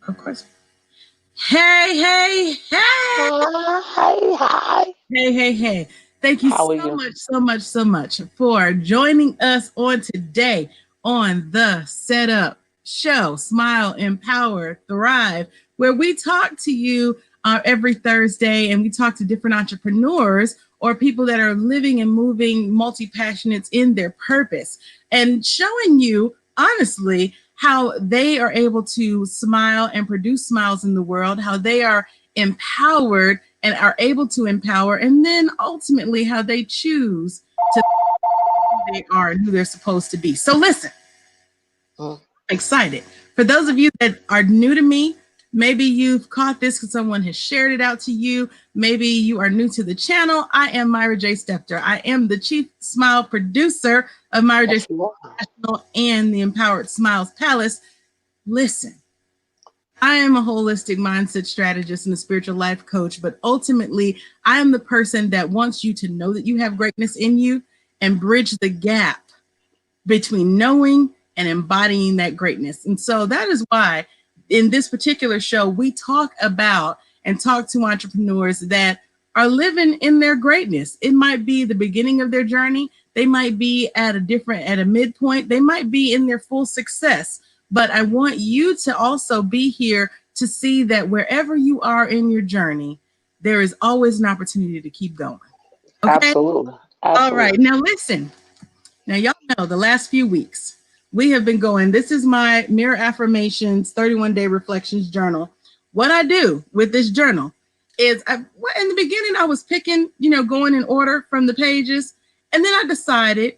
Of course. Hey, hey, hey. Hi. Hey, hey, hey. Thank you How are so you? much, so much, so much for joining us on today on the Setup Show, Smile, Empower, Thrive, where we talk to you every Thursday and we talk to different entrepreneurs or people that are living and moving multi-passionates in their purpose and showing you honestly how they are able to smile and produce smiles in the world, how they are empowered and are able to empower, and then ultimately how they choose to be who they are and who they're supposed to be. So listen, Mm. excited. For those of you that are new to me, maybe you've caught this because someone has shared it out to you. Maybe you are new to the channel. I am Myra J. Stepter. I am the chief smile producer of Myra J. Yes, you are. National and the Empowered Smiles Palace. Listen, I am a holistic mindset strategist and a spiritual life coach, but ultimately, I am the person that wants you to know that you have greatness in you and bridge the gap between knowing and embodying that greatness. And so that is why in this particular show, we talk about and talk to entrepreneurs that are living in their greatness. It might be the beginning of their journey. They might be at a midpoint. They might be in their full success. But I want you to also be here to see that wherever you are in your journey, there is always an opportunity to keep going. Okay. Absolutely. All right. Absolutely. Now listen. Now, y'all know the last few weeks we have been going. This is my Mirror Affirmations 31-day reflections journal. What I do with this journal is, in the beginning, I was picking, going in order from the pages. And then I decided,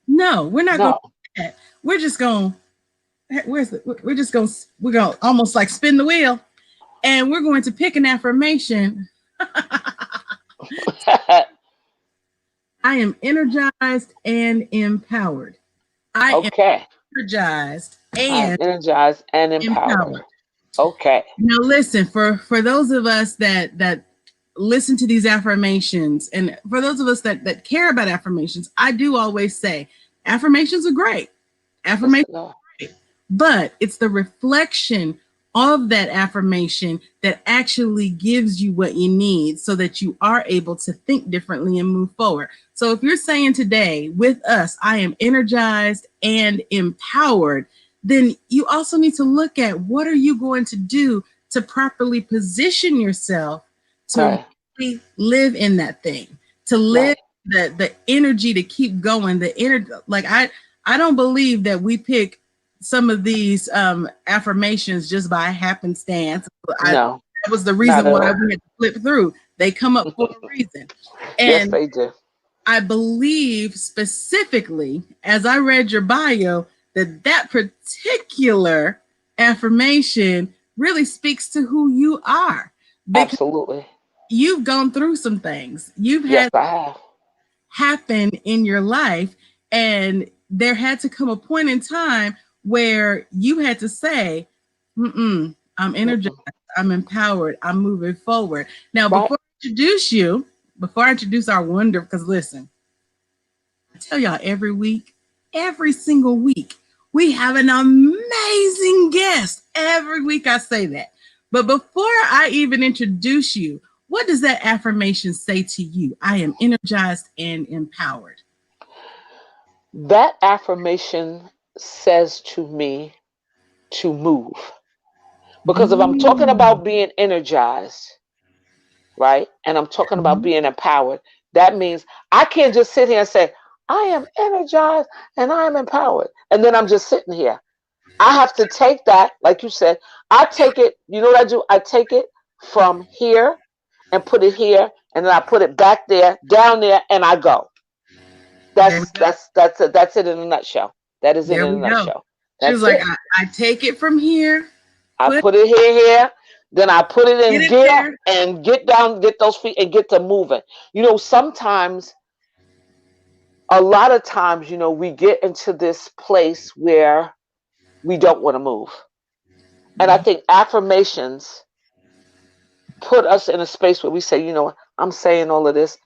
no, we're not going to No. do that. We're just going, we're going to almost like spin the wheel. And we're going to pick an affirmation. I am energized and empowered. I am Okay. energized I'm and energized and empowered. empowered. Okay. Now listen, for those of us that listen to these affirmations, and for those of us that care about affirmations, I do always say affirmations are great. Yes, Affirmations no. are great. But it's the reflection of that affirmation that actually gives you what you need so that you are able to think differently and move forward. So if you're saying today with us, I am energized and empowered, then you also need to look at what are you going to do to properly position yourself to Right. really live in that thing, to live Right. the energy to keep going, the energy. Like I don't believe that we pick some of these affirmations just by happenstance. No. That was the Not reason at why all. we had to flip through. They come up for a reason. Yes, And they do. I believe specifically, as I read your bio, that that particular affirmation really speaks to who you are because Absolutely. you've gone through some things. You've Yes, had I have. happen in your life, and there had to come a point in time where you had to say, I'm energized, Mm-mm. I'm empowered, I'm moving forward. Now, Right. before I introduce our wonder, because listen, I tell y'all every week, every single week, we have an amazing guest. Every week I say that. But before I even introduce you, what does that affirmation say to you? I am energized and empowered. That affirmation says to me to move. Because if I'm talking Ooh. about being energized, right? And I'm talking about Mhm. being empowered. That means I can't just sit here and say, I am energized and I am empowered. And then I'm just sitting here. I have to take that, like you said, I take it, you know what I do? I take it from here and put it here, and then I put it back there, down there, and I go. There we go. That's it in a nutshell. That is it There in a we go. nutshell. She was That's like, it. I take it from here, I put put it here, then I put it get in it gear there. and get down, get those feet and get to moving. Sometimes, a lot of times, we get into this place where we don't want to move. And I Mhm. think affirmations put us in a space where we say, I'm saying all of this.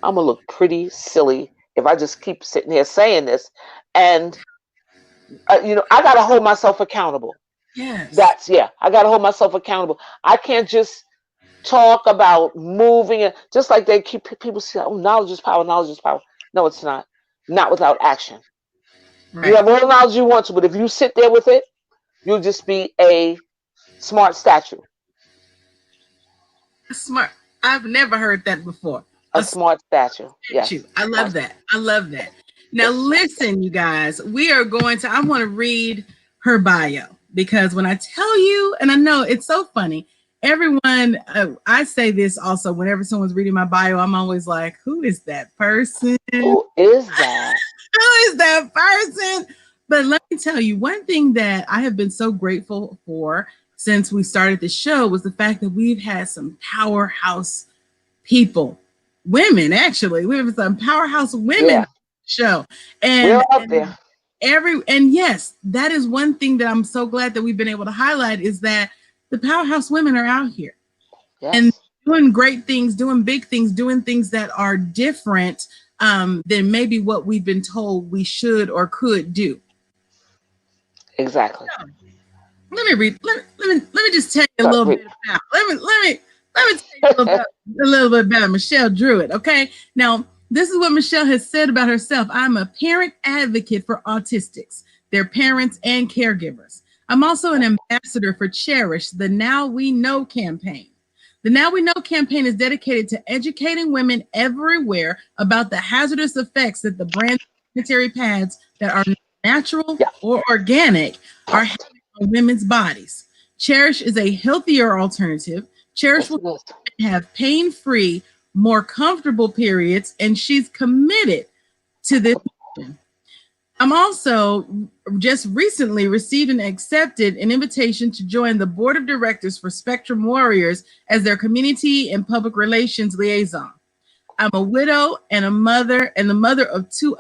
I'm going to look pretty silly if I just keep sitting here saying this. And, I got to hold myself accountable. Yes. That's, yeah, I got to hold myself accountable. I can't just talk about moving it, just like they keep people say, oh, knowledge is power, knowledge is power. No, it's not. Not without action. You Right. have all the knowledge you want to, but if you sit there with it, you'll just be a smart statue. Smart. I've never heard that before. A A smart statue. statue. Yes. I love that. I love that. Now, Yes. listen, you guys, we are going to, I want to read her bio because when I tell you, and I know it's so funny, everyone, I say this also whenever someone's reading my bio, I'm always like, who is that person? Who Who is that? is that person? But let me tell you, one thing that I have been so grateful for since we started the show was the fact that we've had some powerhouse people, women, actually. We have some powerhouse women Yeah. show. We're up And there. and yes, that is one thing that I'm so glad that we've been able to highlight is that the powerhouse women are out here and Yes. doing great things, doing big things, doing things that are different than maybe what we've been told we should or could do. Exactly. Let me read. Let me just tell you a Go little read. bit about. Let me tell you a little bit about Michelle Druitt. Okay. Now, this is what Michelle has said about herself. I'm a parent advocate for autistics, their parents, and caregivers. I'm also an ambassador for Cherish, the Now We Know campaign. The Now We Know campaign is dedicated to educating women everywhere about the hazardous effects that the brand sanitary pads that are natural Yeah. or organic are having on women's bodies. Cherish is a healthier alternative. Cherish Yes, will it is. have pain-free, more comfortable periods, and she's committed to this mission. I'm also just recently received and accepted an invitation to join the board of directors for Spectrum Warriors as their community and public relations liaison. I'm a widow and a mother and the mother of two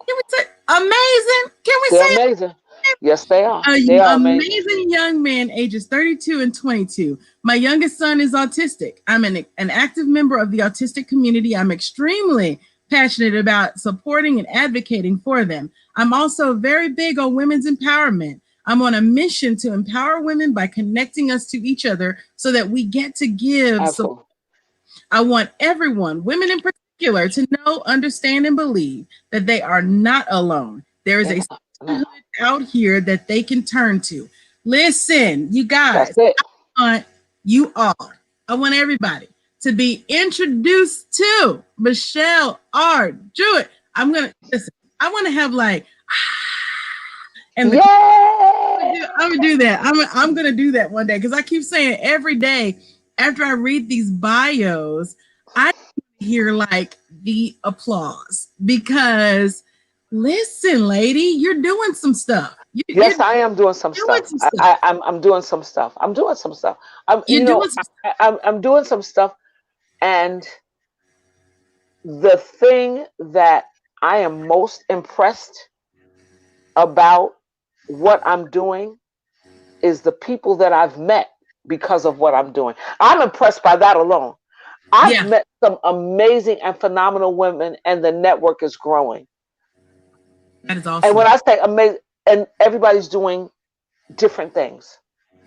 can we say amazing? Can we They're say amazing. Yes, they are. They a are amazing. amazing young man, ages 32 and 22. My youngest son is autistic. I'm an active member of the autistic community. I'm extremely passionate about supporting and advocating for them. I'm also very big on women's empowerment. I'm on a mission to empower women by connecting us to each other so that we get to give support. Absolutely. I want everyone, women in particular, to know, understand, and believe that they are not alone. There is They're a not. No. sisterhood out here that they can turn to. Listen, you That's guys, it. I want you all, I want everybody to be introduced to Michelle R. Druitt. I'm going to listen, I want to have like, and the Yay! I'm gonna do that. I'm gonna do that one day because I keep saying every day after I read these bios, I hear like the applause because listen, lady, you're doing some stuff. You're Yes, I am doing some doing stuff. some stuff. I'm doing some stuff. I'm doing some stuff. You're doing some stuff. I'm doing some stuff, and the thing that I am most impressed about what I'm doing is the people that I've met because of what I'm doing. I'm impressed by that alone. I've Yeah, met some amazing and phenomenal women, and the network is growing. that is And awesome. when I say amazing, and everybody's doing different things.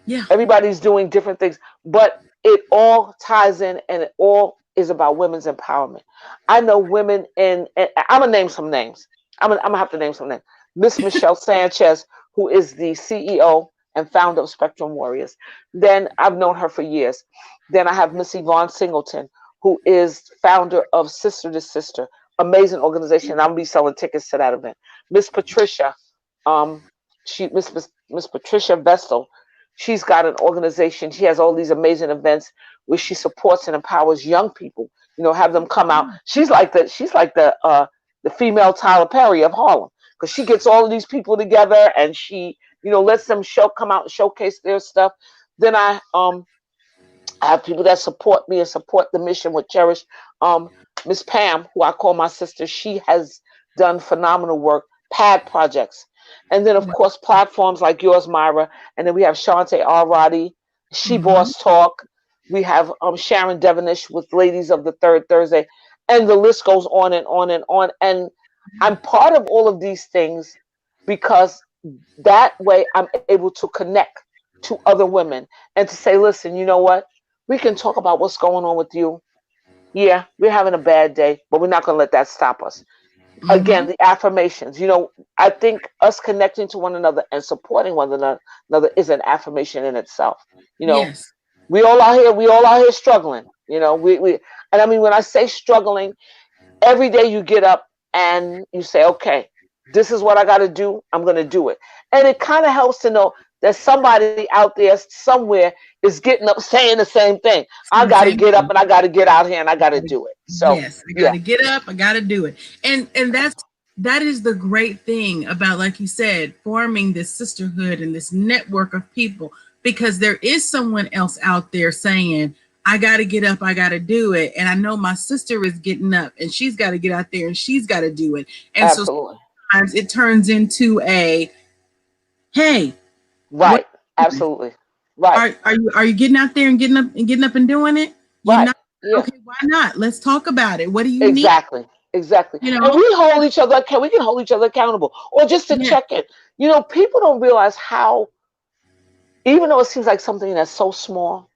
Yeah, Everybody's doing different things, but it all ties in, and it all is about women's empowerment. I know women and I'm gonna name some names. I'm gonna have to name some names. Miss Michelle Sanchez, who is the CEO and founder of Spectrum Warriors. Then I've known her for years. Then I have Miss Yvonne Singleton, who is founder of Sister to Sister, amazing organization. I'm gonna be selling tickets to that event. Miss Patricia, um, Miss Patricia Vestal, she's got an organization. She has all these amazing events where she supports and empowers young people. You know, have them come out. She's like the female Tyler Perry of Harlem because she gets all of these people together and she, you know, lets them come out and showcase their stuff. Then I have people that support me and support the mission with Cherish. Miss Pam, who I call my sister, she has done phenomenal work, pad projects. And then, of course, platforms like yours, Myra. And then we have Shantae R. Roddy, She mm-hmm. Boss Talk. We have Sharon Devonish with Ladies of the Third Thursday. And the list goes on and on and on. And I'm part of all of these things because that way I'm able to connect to other women and to say, listen, you know what? We can talk about what's going on with you. Yeah, we're having a bad day, but we're not going to let that stop us. Again, Mm-hmm. the affirmations. I think us connecting to one another and supporting one another is an affirmation in itself. You know, Yes. we all out here struggling. We and I mean, when I say struggling, every day you get up and you say, okay, this is what I got to do. I'm going to do it. And it kind of helps to know that somebody out there somewhere is getting up saying the same thing. I And the got to same get up thing. and I got to get out here and I got to do it. So, Yes, I got yeah, to get up. I got to do it. And that is the great thing about, like you said, forming this sisterhood and this network of people, because there is someone else out there saying, I got to get up, I got to do it. And I know my sister is getting up and she's got to get out there and she's got to do it. And so absolutely. sometimes it turns into a, hey, what Right. Absolutely. Right. are you getting out there and getting up and doing it? You're Right. not. Yeah. Okay, why not? Let's talk about it. What do you need? Exactly. Exactly. You And know? we hold each other we can hold each other accountable or just to Yeah. check it. People don't realize how, even though it seems like something that's so small,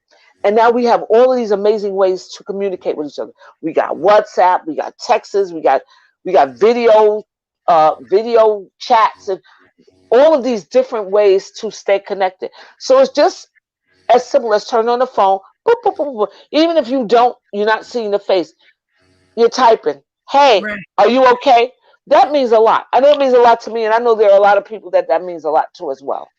and now we have all of these amazing ways to communicate with each other. We got WhatsApp, we got texts, we got video chats, and all of these different ways to stay connected. So it's just as simple as turning on the phone, boop, boop, boop, boop. Even if you're not seeing the face, you're typing, hey, Right. are you okay? That means a lot. I know it means a lot to me, and I know there are a lot of people that means a lot to as well.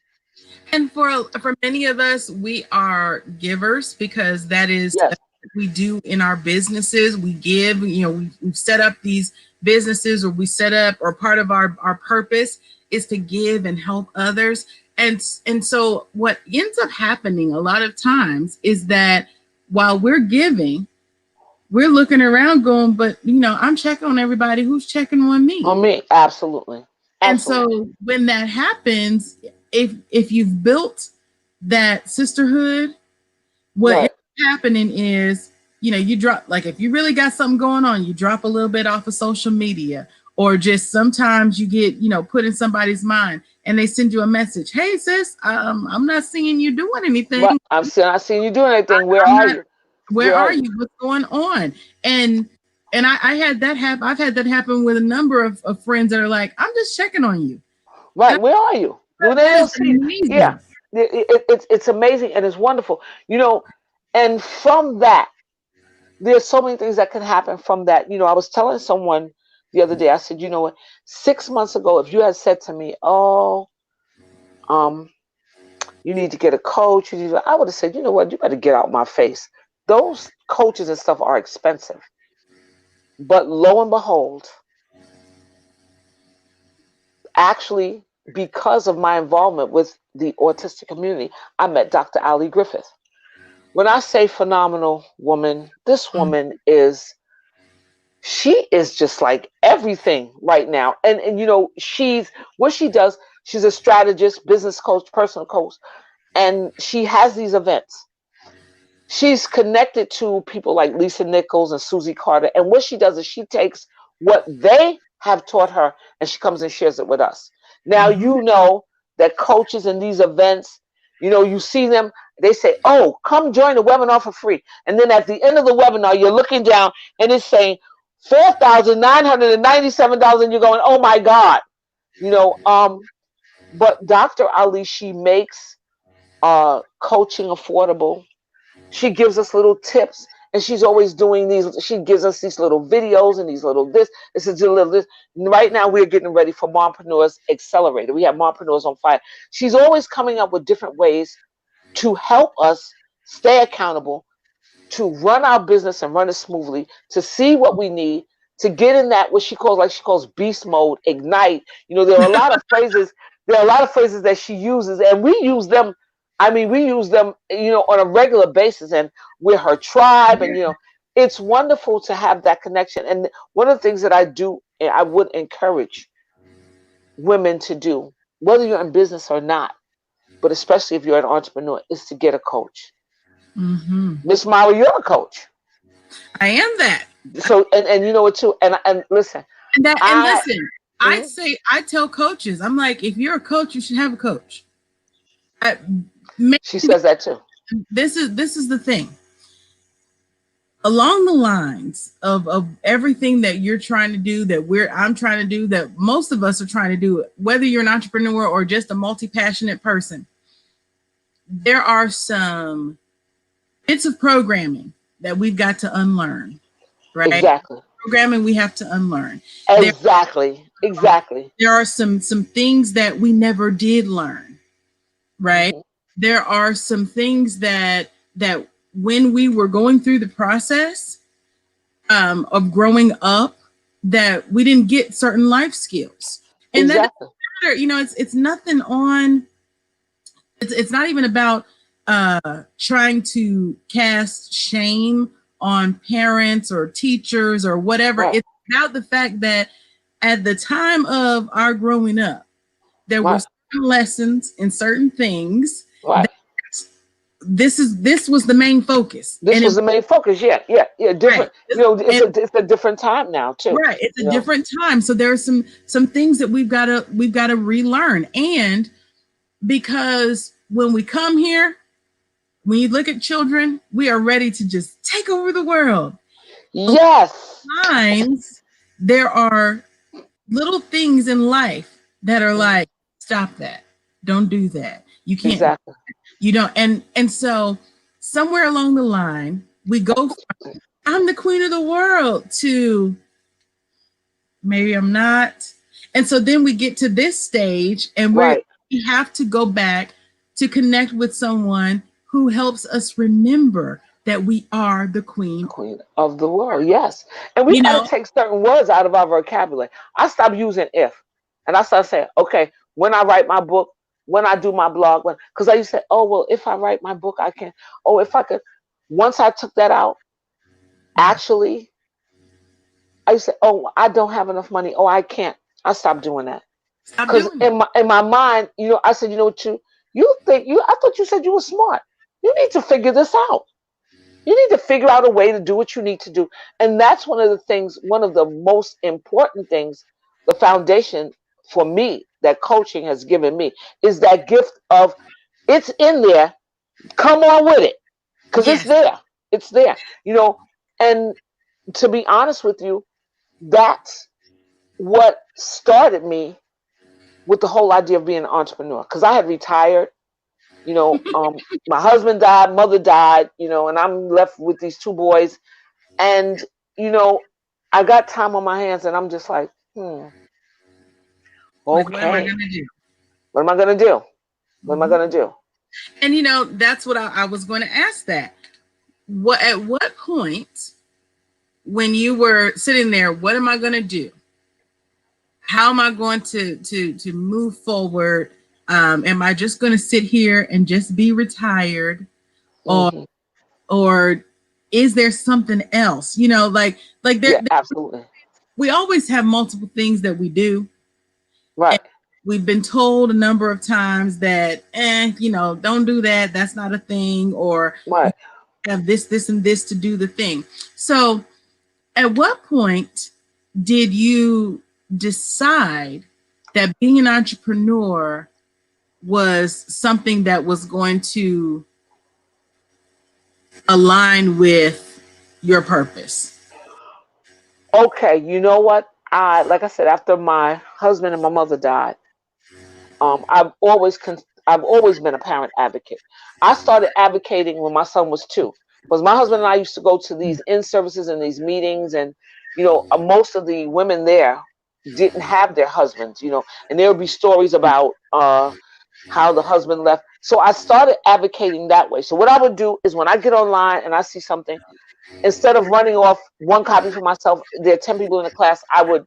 And for many of us, we are givers because that is Yes, what we do in our businesses. We give, we've set up these businesses, or we set up, or part of our purpose is to give and help others. And so what ends up happening a lot of times is that while we're giving, we're looking around going, but I'm checking on everybody who's checking on me. on me, absolutely, And absolutely, so when that happens, if you've built that sisterhood, what ends right, up happening is, you drop, like, if you really got something going on, you drop a little bit off of social media, or just sometimes you get, put in somebody's mind and they send you a message. Hey sis, I'm not seeing you doing anything. right. Not seeing you doing anything. Where I'm are not, you? where Where are are you? you? What's going on? And I had that happen. I've had that happen with a number of friends that are like, I'm just checking on you. Right, where are you? When they That is don't see you, yeah, amazing. it's amazing and it's wonderful. And from that, there's so many things that can happen from that. I was telling someone the other day. I said, you know what? 6 months ago, if you had said to me, "Oh, um, you need to get a coach," I would have said, you know what? You better get out my face. Those coaches and stuff are expensive. But lo and behold, actually, because of my involvement with the autistic community, I met Dr. Ali Griffith. When I say phenomenal woman, this woman she is just like everything right now. And she's what she does, she's a strategist, business coach, personal coach, and she has these events. She's connected to people like Lisa Nichols and Susie Carter. And what she does is she takes what they have taught her and she comes and shares it with us. Now, Mm-hmm. that coaches in these events, you see them, they say, oh, come join the webinar for free. And then at the end of the webinar, you're looking down and it's saying $4,997. And you're going, oh my God. You know, um, but Dr. Ali, she makes coaching affordable. She gives us little tips, and she's always doing these. She gives us these little videos and these little this is a little this. Right now, we're getting ready for Mompreneurs Accelerator. We have Mompreneurs on Fire. She's always coming up with different ways to help us stay accountable, to run our business and run it smoothly, to see what we need, to get in that what she calls beast mode, ignite. There are a lot of phrases. There are a lot of phrases that she uses, and we use them. I mean, we use them, on a regular basis, and we're her tribe, and it's wonderful to have that connection. And one of the things that I do, and I would encourage women to do, whether you're in business or not, but especially if you're an entrepreneur, is to get a coach. Mm-hmm. Miss Mara, you're a coach. I am that. So and you know what too, and listen, And I listen. I tell coaches, I'm like, if you're a coach, you should have a coach. She says that too. This is the thing. Along the lines of everything that you're trying to do, I'm trying to do, that most of us are trying to do, whether you're an entrepreneur or just a multi-passionate person, there are some bits of programming that we've got to unlearn, right? Exactly. Programming we have to unlearn. Exactly. There are some things that we never did learn, right? Mm-hmm. There are some things that when we were going through the process of growing up, that we didn't get certain life skills. And exactly. That doesn't matter. It's nothing on, it's not even about trying to cast shame on parents or teachers or whatever. Right. It's about the fact that at the time of our growing up, there were certain lessons and certain things. Right. This was the main focus. This was the main focus. Yeah. Different. Right. It's a different time now too. Right. It's a different time. So there are some things that we've got to relearn. And because when we come here, when you look at children, we are ready to just take over the world. Yes. Sometimes there are little things in life that are like, stop that. Don't do that. You can't. Exactly. You don't. And so somewhere along the line, we go from, I'm the queen of the world, to maybe I'm not. And so then we get to this stage, and we have to go back to connect with someone who helps us remember that we are the queen of the world. Yes. And we got to take certain words out of our vocabulary. I stopped using if, and I started saying, okay, when I write my book, when I do my blog, because I used to say, oh, well, if I write my book, I can, oh, if I could. Once I took that out, actually, I used to say, oh, I don't have enough money. Oh, I can't. I stopped doing that. Because in my mind, I said, you thought you said you were smart. You need to figure this out. You need to figure out a way to do what you need to do. And that's one of the most important things, the foundation for me that coaching has given me, is that gift of, it's in there. Come on with it. Because it's there. It's there. And to be honest with you, that's what started me with the whole idea of being an entrepreneur. Because I had retired. My husband died, mother died, and I'm left with these two boys. And, I got time on my hands, and I'm just like, okay. Like, what am I going to do? What am I going to do? What am I going to do? And, that's what I was going to ask that. At what point, when you were sitting there, what am I going to do? How am I going to move forward? Am I just going to sit here and just be retired, or is there something else? Absolutely. We always have multiple things that we do. Right. And we've been told a number of times that, don't do that. That's not a thing. Or right. Have this, and this to do the thing. So, at what point did you decide that being an entrepreneur was something that was going to align with your purpose? Okay, you know what? Like I said, after my husband and my mother died, I've always been a parent advocate. I started advocating when my son was 2, because my husband and I used to go to these in-services and these meetings, and most of the women there didn't have their husbands, and there would be stories about how the husband left. So I started advocating that way. So what I would do is, when I get online and I see something, instead of running off one copy for myself, there are 10 people in the class, I would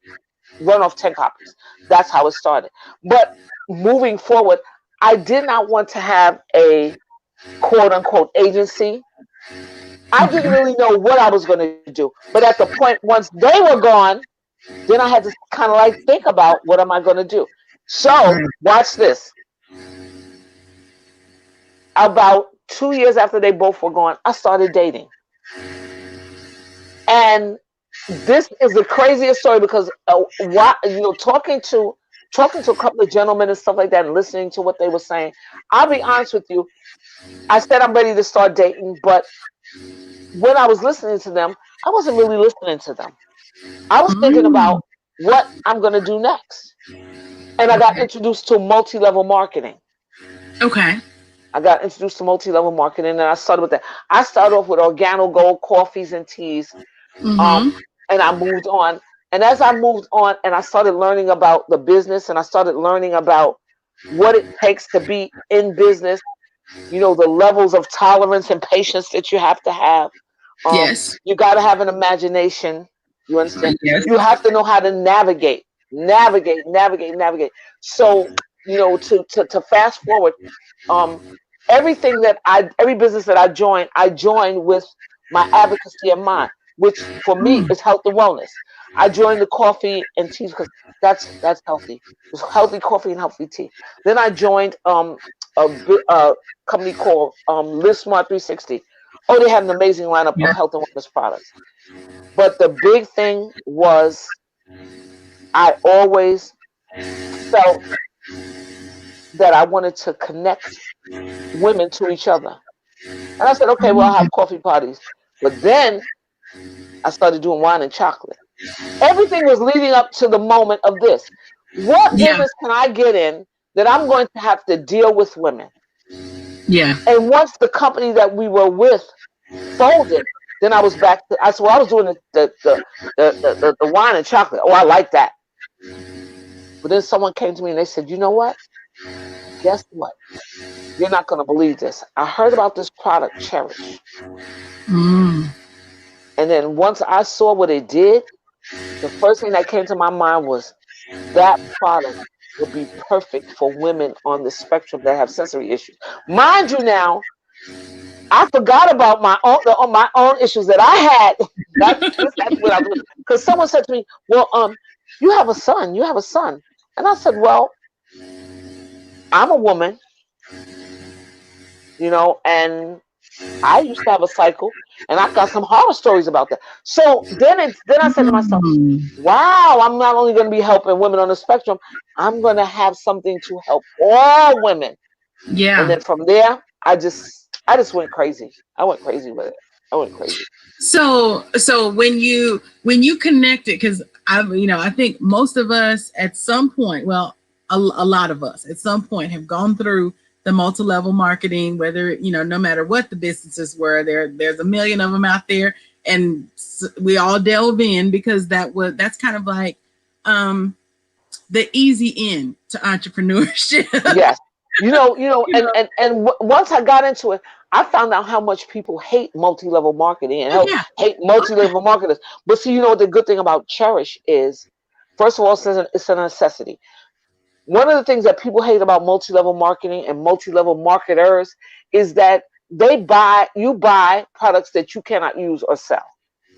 run off 10 copies. That's how it started. But moving forward, I did not want to have a quote unquote agency. I didn't really know what I was going to do. But at the point, once they were gone, then I had to kind of think about, what am I going to do? So watch this. About 2 years after they both were gone, I started dating. And This is the craziest story because why, talking to a couple of gentlemen and stuff like that and listening to what they were saying. I'll be honest with you. I said I'm ready to start dating, but when I was listening to them, I wasn't really listening to them. I was thinking Mm, about what I'm going to do next. And I got okay. introduced to multi-level marketing. Okay. I got introduced to multi-level marketing, and I started with that. I started off with organo gold coffees and teas, um, Mm-hmm. and I moved on. And as I moved on, and I started learning about the business, and I started learning about what it takes to be in business, the levels of tolerance and patience that you have to have. Yes. You got to have an imagination. You understand? Yes. You have to know how to navigate. So, to fast forward, um, every business that I joined with my advocacy in mind, which for me Mm, is health and wellness. I joined the coffee and tea because that's healthy. It was healthy coffee and healthy tea. Then I joined a company called Live Smart 360. Oh, they had an amazing lineup yeah. of health and wellness products. But the big thing was I always felt that I wanted to connect women to each other. And I said, okay, well, I'll have coffee parties. But then I started doing wine and chocolate. Everything was leading up to the moment of this. What Yeah. business can I get in that I'm going to have to deal with women? Yeah. And once the company that we were with folded, then I was back to, I said, well, I was doing the wine and chocolate. Oh, I like that. But then someone came to me and they said, you know what? Guess what? You're not going to believe this. I heard about this product, Cherish. Mm, And then once I saw what it did, the first thing that came to my mind was that product would be perfect for women on the spectrum that have sensory issues. Mind you, now I forgot about my own issues that I had. That's what I was, because someone said to me, "Well, you have a son. You have a son," and I said, "Well, I'm a woman, and I used to have a cycle, and I got some horror stories about that." So then I said to myself, mm, wow, I'm not only going to be helping women on the spectrum, I'm going to have something to help all women. And yeah. then from there, I just went crazy. I went crazy with it. I went crazy. So when you connect it, because I think most of us at some point, well, a lot of us at some point have gone through the multi-level marketing, whether no matter what the businesses were, there's a million of them out there, and we all delve in because that's kind of like um the easy end to entrepreneurship. Yes. you And know, once I got into it, I found out how much people hate multi-level marketing and oh yeah, hate multi-level marketers. But see, what the good thing about Cherish is, first of all, it's a necessity. One of the things that people hate about multi-level marketing and multi-level marketers is that you buy products that you cannot use or sell.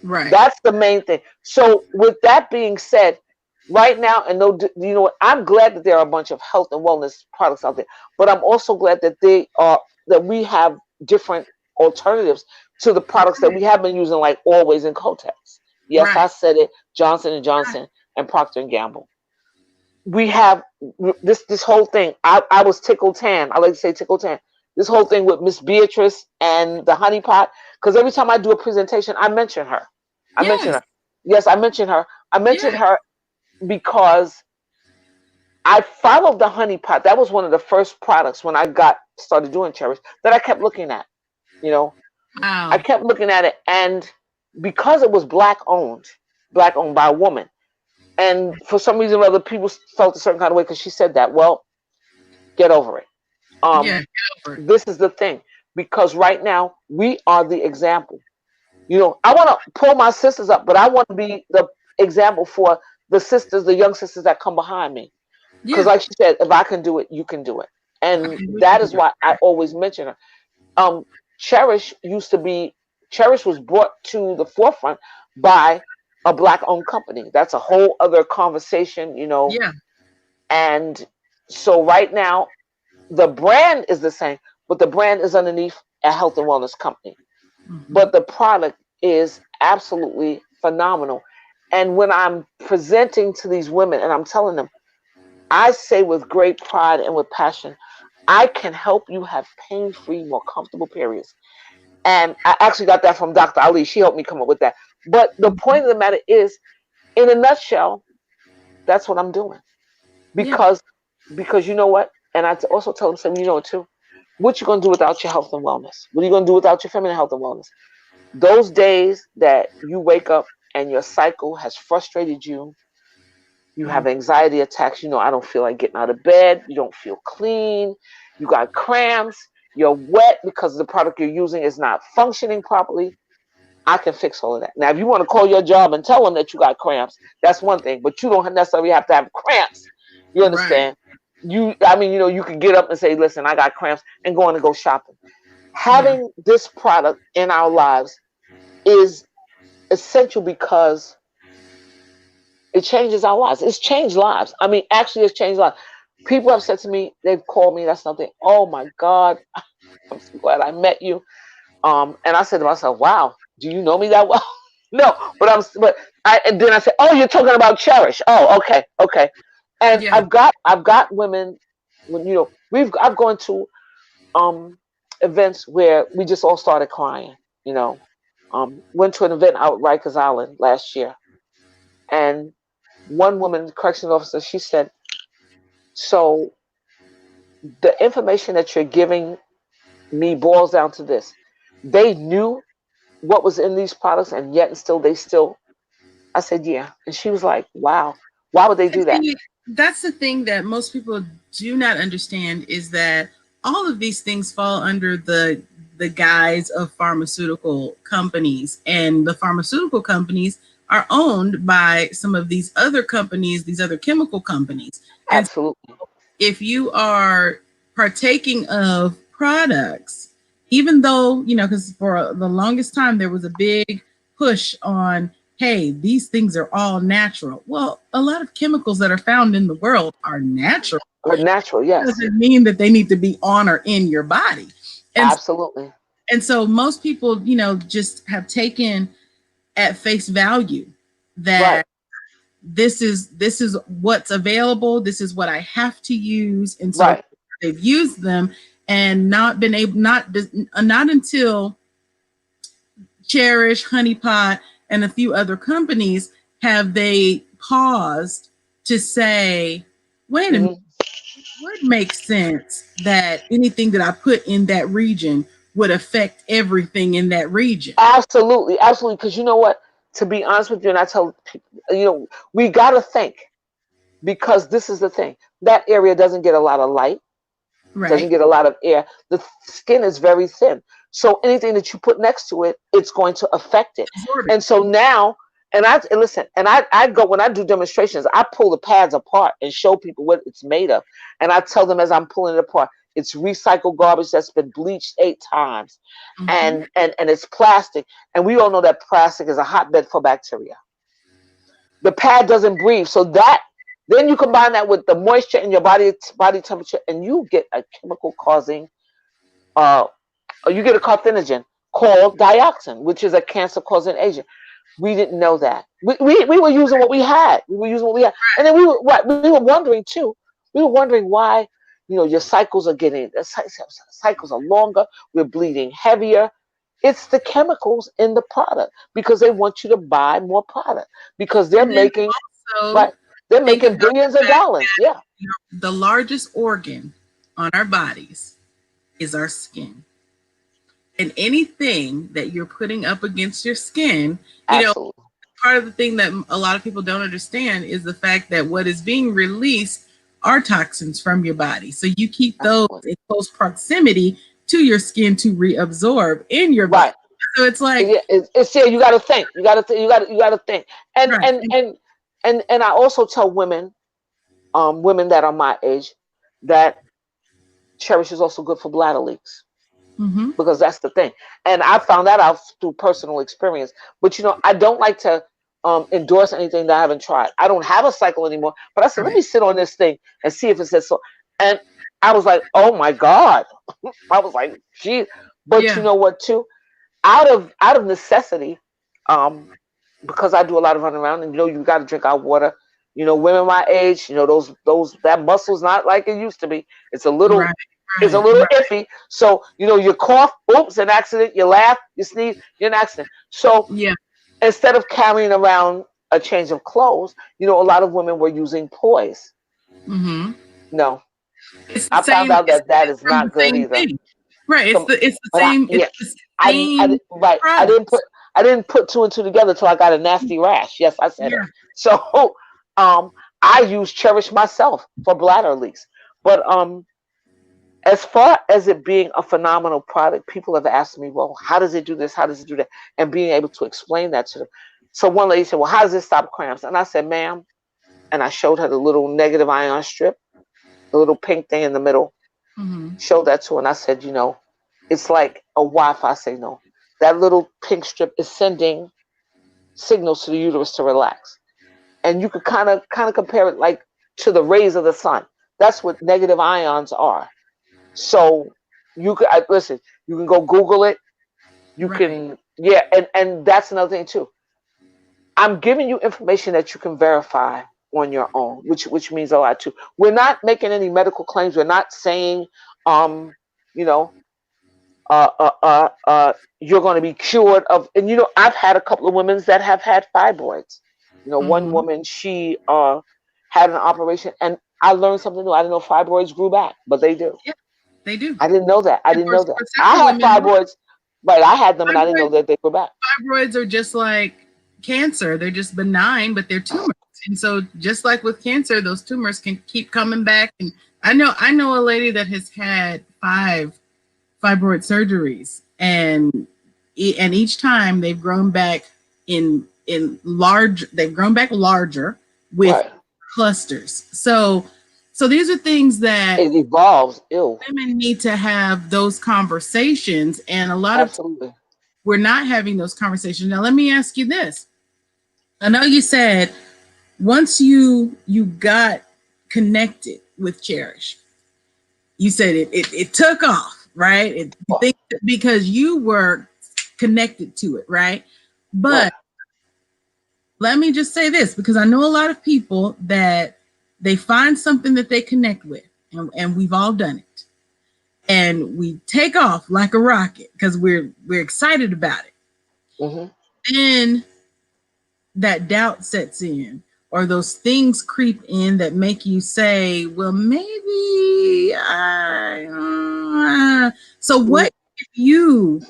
right. That's the main thing. So with that being said, right now, and no, what? I'm glad that there are a bunch of health and wellness products out there, but I'm also glad that we have different alternatives to the products that we have been using, like Always and Kotex. Yes, I Right. said it. Johnson and Johnson and Procter and Gamble. We have this whole thing. I was tickled tan. I like to say tickled tan. This whole thing with Miss Beatrice and the honey pot, because every time I do a presentation, I mention her. I mention Yes. her. Yes, I mention her. I mention Yeah. her because I followed the honey pot. That was one of the first products when I got started doing Cherish that I kept looking at. You know, I Wow. kept looking at it, and because it was black owned by a woman, and for some reason or other, people felt a certain kind of way because she said that. Well, get over it. Yeah. Um, Albert. this is the thing, because right now we are the example. I want to pull my sisters up, but I want to be the example for the young sisters that come behind me. Because, Yeah. like she said, if I can do it, you can do it, and We that can is do it. why I always mention her. Um, Cherish used to be Cherish was brought to the forefront by a black-owned company. That's a whole other conversation. Yeah. And so right now, the brand is the same, but the brand is underneath a health and wellness company. Mhm. But the product is absolutely phenomenal. And when I'm presenting to these women and I'm telling them, I say with great pride and with passion, I can help you have pain-free, more comfortable periods. And I actually got that from Dr. Ali. She helped me come up with that. But the point of the matter is, in a nutshell, that's what I'm doing. Yeah. Because you know what? And I also tell them something, you know it too. What you gonna do without your health and wellness? What are you gonna do without your feminine health and wellness? Those days that you wake up and your cycle has frustrated you, you have anxiety attacks, I don't feel like getting out of bed, you don't feel clean, you got cramps, you're wet because the product you're using is not functioning properly. I can fix all of that. Now, if you want to call your job and tell them that you got cramps, that's one thing, but you don't necessarily have to have cramps. You Right. understand? You can get up and say, listen, I got cramps, and go on and go shopping. Yeah. Having this product in our lives is essential because it changes our lives. It's changed lives. I mean, actually, it's changed lives. People have said to me, they've called me, that's something, oh my God, I'm so glad I met you. And I said to myself, wow, do you know me that well? No, and then I said, oh, you're talking about Cherish. Oh, okay, okay. And Yeah. I've got women when I've gone to events where we just all started crying. You know, went to an event out at Rikers Island last year, and one woman, corrections officer, she said, so the information that you're giving me boils down to this. They knew what was in these products, and yet and still they still. I said, yeah. And she was like, wow, why would they And do that? see, that's the thing that most people do not understand is that all of these things fall under the guise of pharmaceutical companies, and the pharmaceutical companies are owned by some of these other companies, these other chemical companies. And Absolutely. if you are partaking of products, even though, because for the longest time there was a big push on, hey, these things are all natural. Well, a lot of chemicals that are found in the world are natural. Or natural, It yes. doesn't mean that they need to be on or in your body. And Absolutely. and so most people, just have taken at face value Right. that this is what's available, this is what I have to use, and so Right. they've used them and not been able, not until Cherish, Honeypot, and a few other companies have they paused to say, wait a minute, Hmm. would make sense that anything that I put in that region would affect everything in that region. Absolutely. Absolutely. Because you know what? To be honest with you, and I tell people, we got to think, because this is the thing. That area doesn't get a lot of light, doesn't Right. get a lot of air. The skin is very thin. So anything that you put next to it, it's going to affect it. Absorb it. And so now, and listen, and I go, when I do demonstrations, I pull the pads apart and show people what it's made of. And I tell them as I'm pulling it apart, it's recycled garbage that's been bleached 8 times. Mhm. And it's plastic. And we all know that plastic is a hotbed for bacteria. The pad doesn't breathe. So that, then you combine that with the moisture in your body temperature, and you get a chemical causing, uh, you get a carcinogen called dioxin, which is a cancer causing agent. We didn't know that. We were using what we had. We were using what we had, and then we were wondering too. We were wondering why, your cycles are cycles are longer. We're bleeding heavier. It's the chemicals in the product, because they want you to buy more product, because they're And then making, also right. They're think making about billions of dollars. Yeah. the largest organ on our bodies is our skin. And anything that you're putting up against your skin, Absolutely. part of the thing that a lot of people don't understand is the fact that what is being released are toxins from your body. So you keep those Absolutely. in close proximity to your skin to reabsorb in your body. Right. So it's like, Yeah, it's here. You got to think. You got to think. You got to think. And right. and and and I also tell women, women that are my age, that Cherish is also good for bladder leaks, Mm-hmm. because that's the thing. And I found that out through personal experience. But I don't like to endorse anything that I haven't tried. I don't have a cycle anymore, but I said, let Right. me sit on this thing and see if it says so. And I was like, oh my God. I was like, gee. But you Yeah. know what? Too, out of necessity, um, because I do a lot of running around, and you got to drink our water. Women my age, those that muscle's not like it used to be. It's a little, Right, it's a right, little right. iffy. So you cough, oops, an accident. You laugh, you sneeze, you're an accident. So Yeah. instead of carrying around a change of clothes, a lot of women were using poise. Hmm. No, It's the I found same. out It's that is from the not good same either. thing. Right. Some, It's the but same. It's yeah, the same right. products. I didn't put two and two together till I got a nasty rash. Yes, I said it. Yeah. So, um, I use Cherish myself for bladder leaks. But as far as it being a phenomenal product, people have asked me, well, how does it do this? How does it do that? And being able to explain that to them. So one lady said, well, how does it stop cramps? And I said, ma'am, and I showed her the little negative ion strip, the little pink thing in the middle. Hmm. Showed that to her, and I said, it's like a Wi-Fi signal. That little pink strip is sending signals to the uterus to relax, and you could kind of compare it like to the rays of the sun. That's what negative ions are. So listen. You can go Google it. You Right. can, yeah, and that's another thing too. I'm giving you information that you can verify on your own, which means a lot too. We're not making any medical claims. We're not saying, um, you know, uh, uh, uh, uh, you're going to be cured of. And I've had a couple of women that have had fibroids. One Hmm. woman, she had an operation, and I learned something new. I didn't know fibroids grew back, but they do. Yeah, they do. I didn't know that. I And didn't know that. for I several had women, fibroids, right? I had them, and I didn't know fibroids, that they grew back. fibroids are just like cancer. They're just benign, but they're tumors. And so, just like with cancer, those tumors can keep coming back. And I know a lady that has had 5 fibroid surgeries, and each time they've grown back in large. They've grown back larger with Right. clusters. So these are things that It evolves. Ew. women need to have those conversations, and a lot of Absolutely. we're not having those conversations. Now, let me ask you this. I know you said once you got connected with Cherish, you said it took off, right? You think because you were connected to it, right? Right. But let me just say this, because I know a lot of people that they find something that they connect with, and we've all done it, and we take off like a rocket because we're excited about it. Hmm. Then that doubt sets in, or those things creep in that make you say, well, maybe so what give you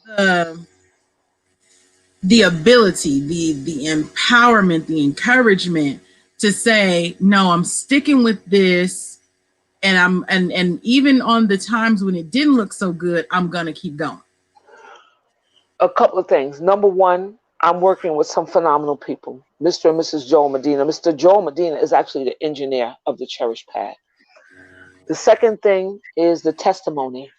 the the ability, the empowerment, the encouragement to say, no, I'm sticking with this, and and even on the times when it didn't look so good, I'm gonna keep going. A couple of things. Number one, I'm working with some phenomenal people. Mr. and Mrs. Joel Medina. Mr. Joel Medina is actually the engineer of the Cherish Pad. The second thing is the testimony.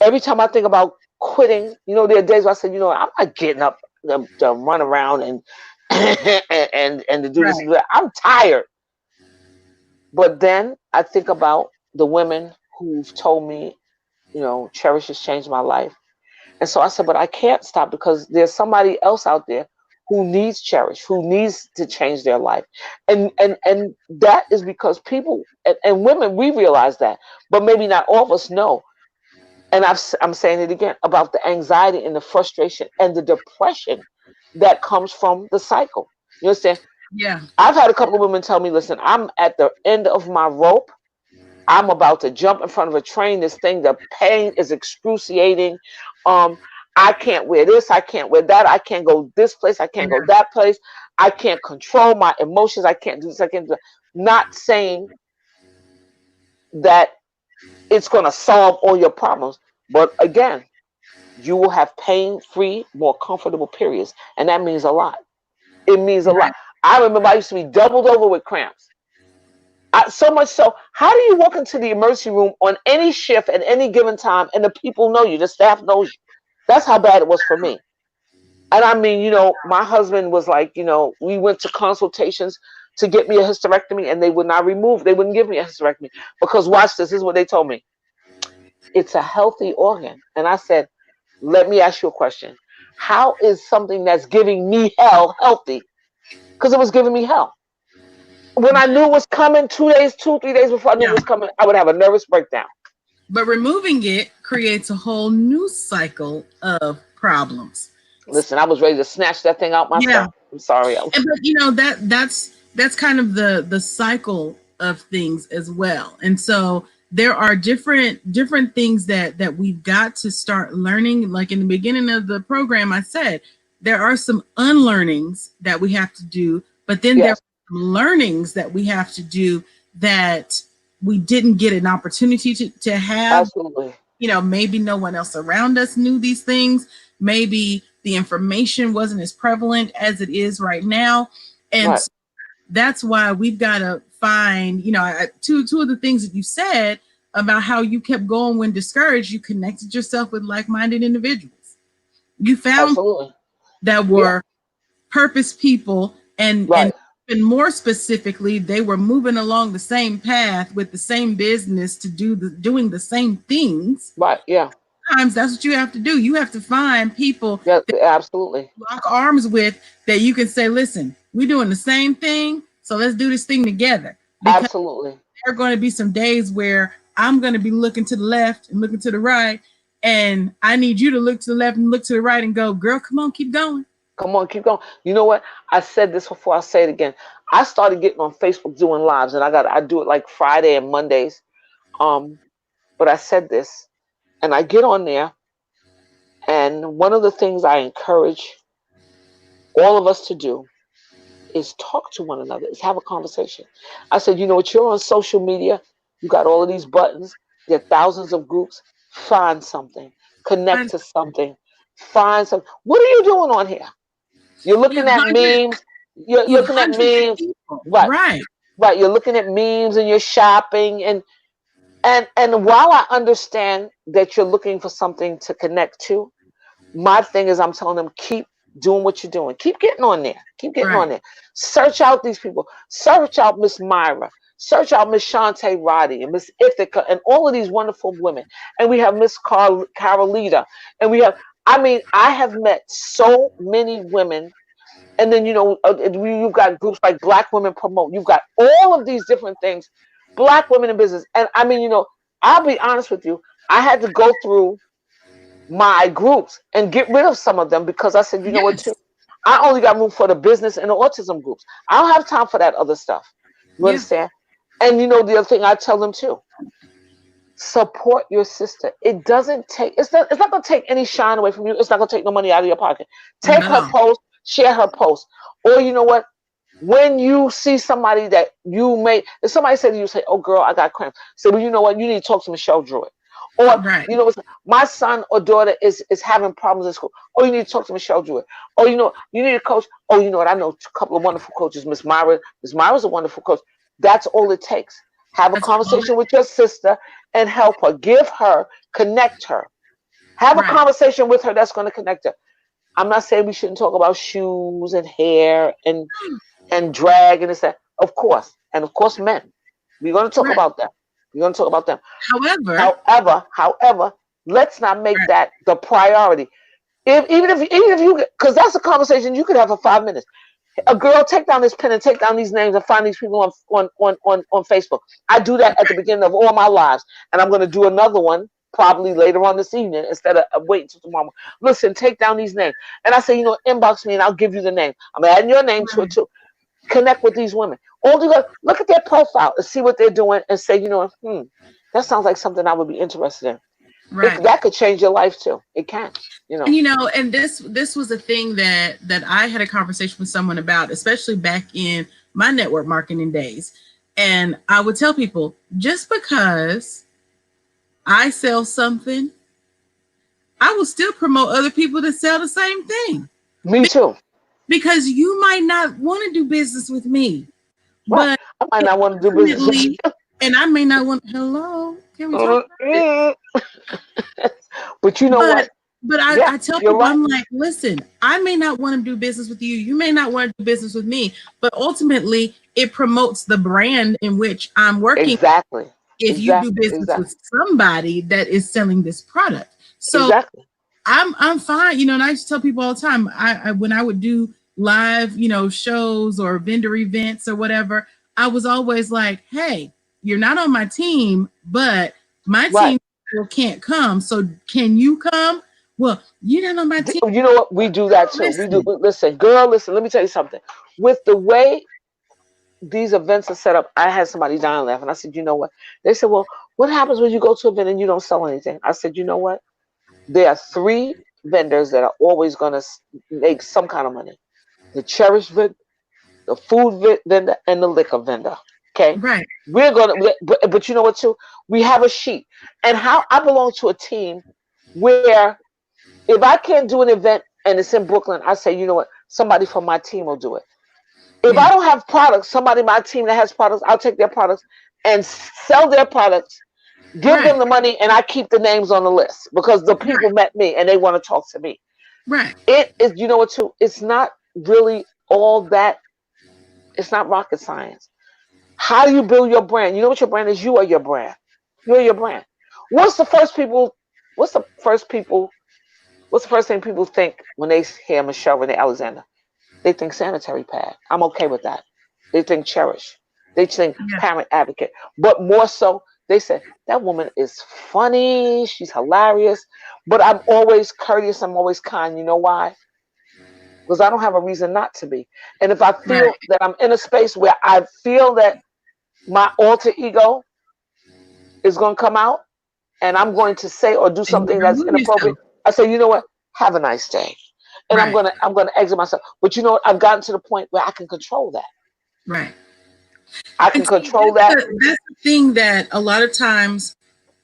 Every time I think about quitting, there are days where I say, I'm not getting up to run around and and to do this and Right. do that. I'm tired. But then I think about the women who've told me, Cherish has changed my life. And so I said, but I can't stop because there's somebody else out there who needs Cherish, who needs to change their life. And that is because people and women, we realize that, but maybe not all of us know. And I'm saying it again about the anxiety and the frustration and the depression that comes from the cycle. You understand? Yeah. I've had a couple of women tell me, listen, I'm at the end of my rope. I'm about to jump in front of a train. This thing, the pain is excruciating. Um, I can't wear this. I can't wear that. I can't go this place. I can't go Yeah. that place. I can't control my emotions. I can't do this. I can't do that. Not saying that it's going to solve all your problems, but again, you will have pain-free, more comfortable periods, and that means a lot. It means a lot. Right. I remember I used to be doubled over with cramps. So much so, how do you walk into the emergency room on any shift at any given time and the people know you, the staff knows you? That's how bad it was for me. And I mean, my husband was like, we went to consultations to get me a hysterectomy and they would not remove, they wouldn't give me a hysterectomy because watch this is what they told me. It's a healthy organ. And I said, let me ask you a question. how is something that's giving me hell healthy? Because it was giving me hell. When I knew it was coming 2, 3 days before I knew it Yeah. was coming, I would have a nervous breakdown. But removing it creates a whole new cycle of problems. Listen, I was ready to snatch that thing out Yeah. myself. I'm sorry. And but you know that's kind of the cycle of things as well. And so there are different things that we've got to start learning. Like in the beginning of the program, I said there are some unlearnings that we have to do, but then there Yes, are some learnings that we have to do that we didn't get an opportunity to have. absolutely. You know, maybe no one else around us knew these things. Maybe the information wasn't as prevalent as it is right now. And Right. so that's why we've got to find, you know, two of the things that you said about how you kept going when discouraged, you connected yourself with like-minded individuals. You found Absolutely. that Yeah. were purpose people, and Right. even more specifically, they were moving along the same path with the same business to doing the same things. Right. Yeah. Sometimes that's what you have to do. You have to find people Yeah. that Absolutely. you lock arms with, that you can say, listen, we're doing the same thing, so let's do this thing together. Because Absolutely. there are going to be some days where I'm going to be looking to the left and looking to the right, and I need you to look to the left and look to the right and go, girl, come on, keep going. Come on, keep going. You know what? I said this before. I'll say it again. I started getting on Facebook doing lives, and I do it like Friday and Mondays. Um, but I said this, and I get on there, and one of the things I encourage all of us to do is talk to one another, is have a conversation. I said, you know what? You're on social media. You got all of these buttons. There are thousands of groups. Find something. Connect And to something. Find something. What are you doing on here? You're you looking have at hundreds, memes. You're you have looking at hundreds of memes. people. Right, Right. right. You're looking at memes and you're shopping and while I understand that you're looking for something to connect to, my thing is I'm telling them keep doing what you're doing. Keep getting on there. Keep getting Right. on there. Search out these people. Search out Miss Myra. Search out Miss Shantae Roddy and Miss Ithaca and all of these wonderful women. And we have Miss Carolita. And we have, I mean, I have met so many women. And then, you know, you've got groups like Black Women Promote. You've got all of these different things. Black women in business. And I mean, you know, I'll be honest with you. I had to go through my groups and get rid of some of them because I said, you know what, too? Yes. I only got room for the business and the autism groups. I don't have time for that other stuff. You Yeah. understand? And you know, the other thing I tell them too, support your sister. It doesn't take, it's not gonna take any shine away from you. It's not gonna take no money out of your pocket. Not Take at her all. post, share her post. Or you know what? When you see somebody that you may, if somebody said to you, say, oh girl, I got cramps. Say, well, you know what? You need to talk to Michelle Druitt. Or, Right. you know, my son or daughter is having problems in school. Oh, you need to talk to Michelle Druitt. Oh, you know, you need a coach. Oh, you know what? I know a couple of wonderful coaches. Miss Myra. Miss Myra's a wonderful coach. That's all it takes. Have a That's all. conversation with your sister and help her. Give her, connect her. Have a Right. conversation with her that's going to connect her. I'm not saying we shouldn't talk about shoes and hair and drag and this that. Of course, and of course, men. We're going to talk Right. about them. We're going to talk about them. However, However, let's not make right. that the priority. Even if you, because that's a conversation you could have for 5 minutes. A girl, take down this pen and take down these names and find these people on Facebook. I do that at the beginning of all my lives, and I'm going to do another one probably later on this evening instead of waiting till tomorrow. Listen, take down these names, and I say, you know, inbox me and I'll give you the name. I'm adding your name to it Right. too. Connect with these women. All you got, look at their profile and see what they're doing, and say, you know, that sounds like something I would be interested in. Right. That could change your life too. It can, you And know. you know, and this was a thing that I had a conversation with someone about, especially back in my network marketing days. And I would tell people, just because I sell something, I will still promote other people to sell the same thing. Me too. Because you might not want to do business with me, Right. but I might not want to do business with ultimately, and I may not want, hello, can we talk you. about it? But you know But what? but Yeah, I tell you're people, right. I'm like, listen, I may not want to do business with you. You may not want to do business with me, but ultimately it promotes the brand in which I'm working Exactly. if you do Exactly. business Exactly. with somebody that is selling this product. So Exactly. I'm fine. And I used to tell people all the time, I when I would do live, shows or vendor events or whatever, I was always like, hey, you're not on my team, but my Right. team can't come. So can you come? Well, you're not on my team. You know what? We do that too. We do. Listen. Listen, girl, listen, let me tell you something. With the way these events are set up, I had somebody dying laughing. I said, you know what? They said, well, what happens when you go to an event and you don't sell anything? I said, you know what? There are three vendors that are always going to make some kind of money: the cherish vendor, the food vendor, and the liquor vendor. Okay, Right. we're gonna, but you know what? Too, we have a sheet, and how I belong to a team where if I can't do an event and it's in Brooklyn, I say, you know what? Somebody from my team will do it. If I Yeah. don't have products, somebody in my team that has products, I'll take their products and sell their products, give them Right. the money, and I keep the names on the list because the people Right. met me and they want to talk to me. Right. It is, you know what, too? It's not really all that, it's not rocket science. How do you build your brand? You know what your brand is? You are your brand. You're your brand. What's the first people, what's the first people, what's the first thing people think when they hear Michelle Renee Alexander? They think sanitary pad. I'm okay with that. They think cherish. They think Yeah. parent advocate. But more so, they say, that woman is funny. She's hilarious. But I'm always courteous. I'm always kind. You know why? Because I don't have a reason not to be. And if I Right. feel that I'm in a space where I feel that my alter ego is going to come out and I'm going to say or do And you something that's remove inappropriate, yourself. I say, you know what? Have a nice day. And Right. I'm gonna exit myself. But you know what? I've gotten to the point where I can control that. Right. I can And see, control that. that's the thing that a lot of times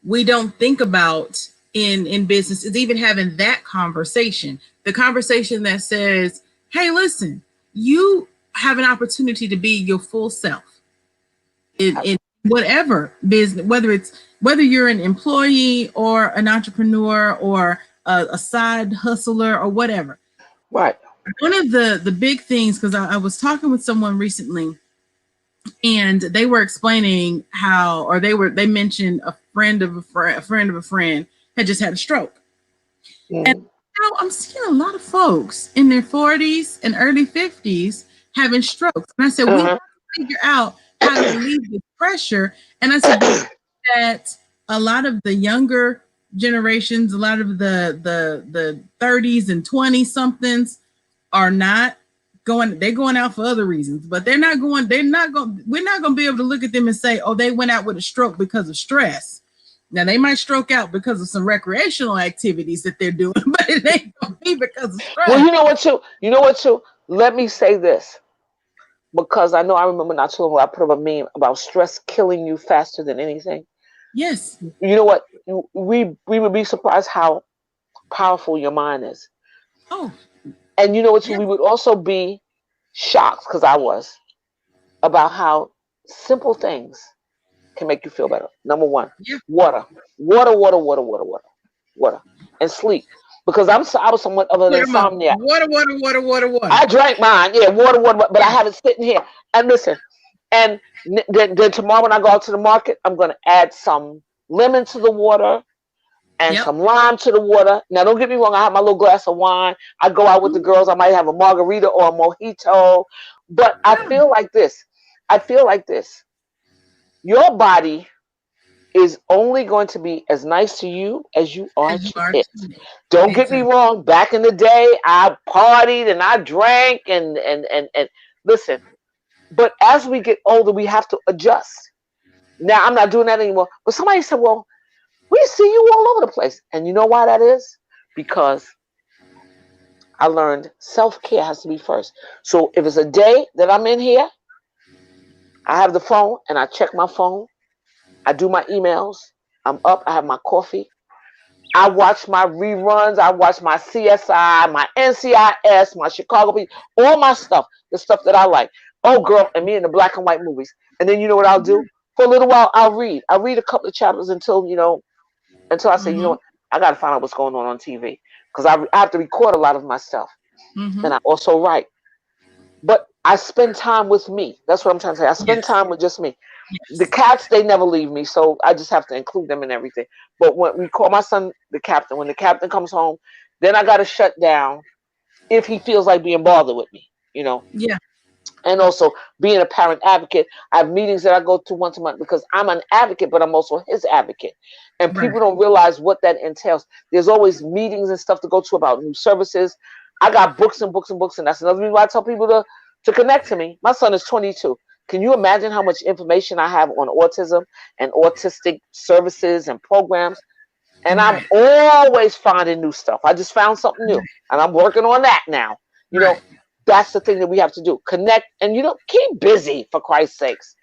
we don't think about in business is even having that conversation. The conversation that says, hey, listen, you have an opportunity to be your full self in whatever business, whether you're an employee or an entrepreneur or a side hustler or whatever. Right. One of the big things, because I was talking with someone recently and they were explaining how, or they mentioned a friend of a friend of a friend had just had a stroke. And Mm. I'm seeing a lot of folks in their 40s and early 50s having strokes. And I said, we got Uh-huh. to figure out how to relieve the pressure. And I said, that a lot of the younger generations, a lot of the 30s and 20 somethings are not they're going out for other reasons, but we're not going to be able to look at them and say, oh, they went out with a stroke because of stress. Now they might stroke out because of some recreational activities that they're doing, but it ain't gonna be because of Well, stress. you know what, too? You know what, too? Let me say this because I remember not too long ago I put up a meme about stress killing you faster than anything. Yes. You know what? We would be surprised how powerful your mind is. Oh, And you know what, too? yes. We would also be shocked because I was about how simple things can make you feel better. Number one, Yeah. water, water, and sleep. Because I was somewhat of an Put them up. insomniac. Water, water, water, water, water. I drank mine, yeah, water, but I Yeah. have it sitting here. And listen, and then tomorrow when I go out to the market, I'm going to add some lemon to the water and Yep. some lime to the water. Now, don't get me wrong, I have my little glass of wine. I go out with the girls, I might have a margarita or a mojito. But I Yeah. feel like this. I feel like this. Your body is only going to be as nice to you as you are As you to are it. today. Don't get me Exactly. wrong. Back in the day, I partied and I drank and listen. But as we get older, we have to adjust. Now I'm not doing that anymore. But somebody said, "Well, we see you all over the place," and you know why that is? Because I learned self-care has to be first. So if it's a day that I'm in here, I have the phone and I check my phone. I do my emails. I'm up. I have my coffee. I watch my reruns. I watch my CSI, my NCIS, my Chicago PD, all my stuff, the stuff that I like. Oh, girl, and me in the black and white movies. And then you know what I'll do? For a little while, I'll read. I read a couple of chapters until I say, you know Mm-hmm. what? I got to find out what's going on TV because I have to record a lot of my stuff, Mm-hmm. and I also write. But I spend time with me. That's what I'm trying to say. I spend Yes. time with just me. The Yes. cats, they never leave me, so I just have to include them in everything. But when we call my son the captain, when the captain comes home, then I got to shut down if he feels like being bothered with me, Yeah. And also being a parent advocate. I have meetings that I go to once a month because I'm an advocate, but I'm also his advocate. And Right. people don't realize what that entails. There's always meetings and stuff to go to about new services. I got books and books and books, and that's another reason why I tell people to connect to me. My son is 22. Can you imagine how much information I have on autism and autistic services and programs? And I'm Right. always finding new stuff. I just found something new, and I'm working on that now. You know, Right. that's the thing that we have to do. Connect, and keep busy, for Christ's sakes.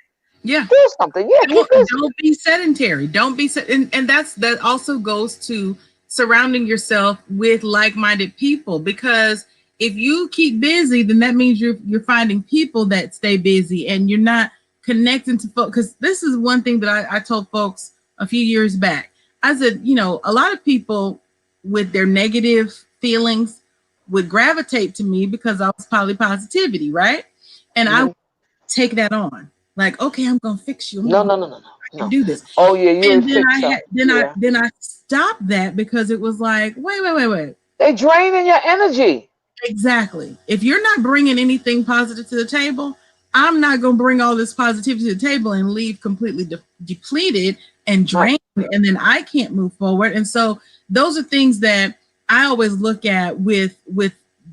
Yeah. Do something. Yeah, keep busy. Don't be sedentary. Don't be and that also goes to surrounding yourself with like-minded people, because if you keep busy, then that means you're finding people that stay busy, and you're not connecting to folks. Because this is one thing that I told folks a few years back. I said, a lot of people with their negative feelings would gravitate to me because I was poly positivity, right? And I Hmm. would take that on. Like, okay, I'm gonna fix you. No, I no, no, no, no, can no. do this. Oh yeah, you're a And then I fixer. had Yeah, then I stopped that because it was like, wait. they draining your energy. Exactly. If you're not bringing anything positive to the table, I'm not going to bring all this positivity to the table and leave completely depleted and Right. drained, and then I can't move forward. And so those are things that I always look at with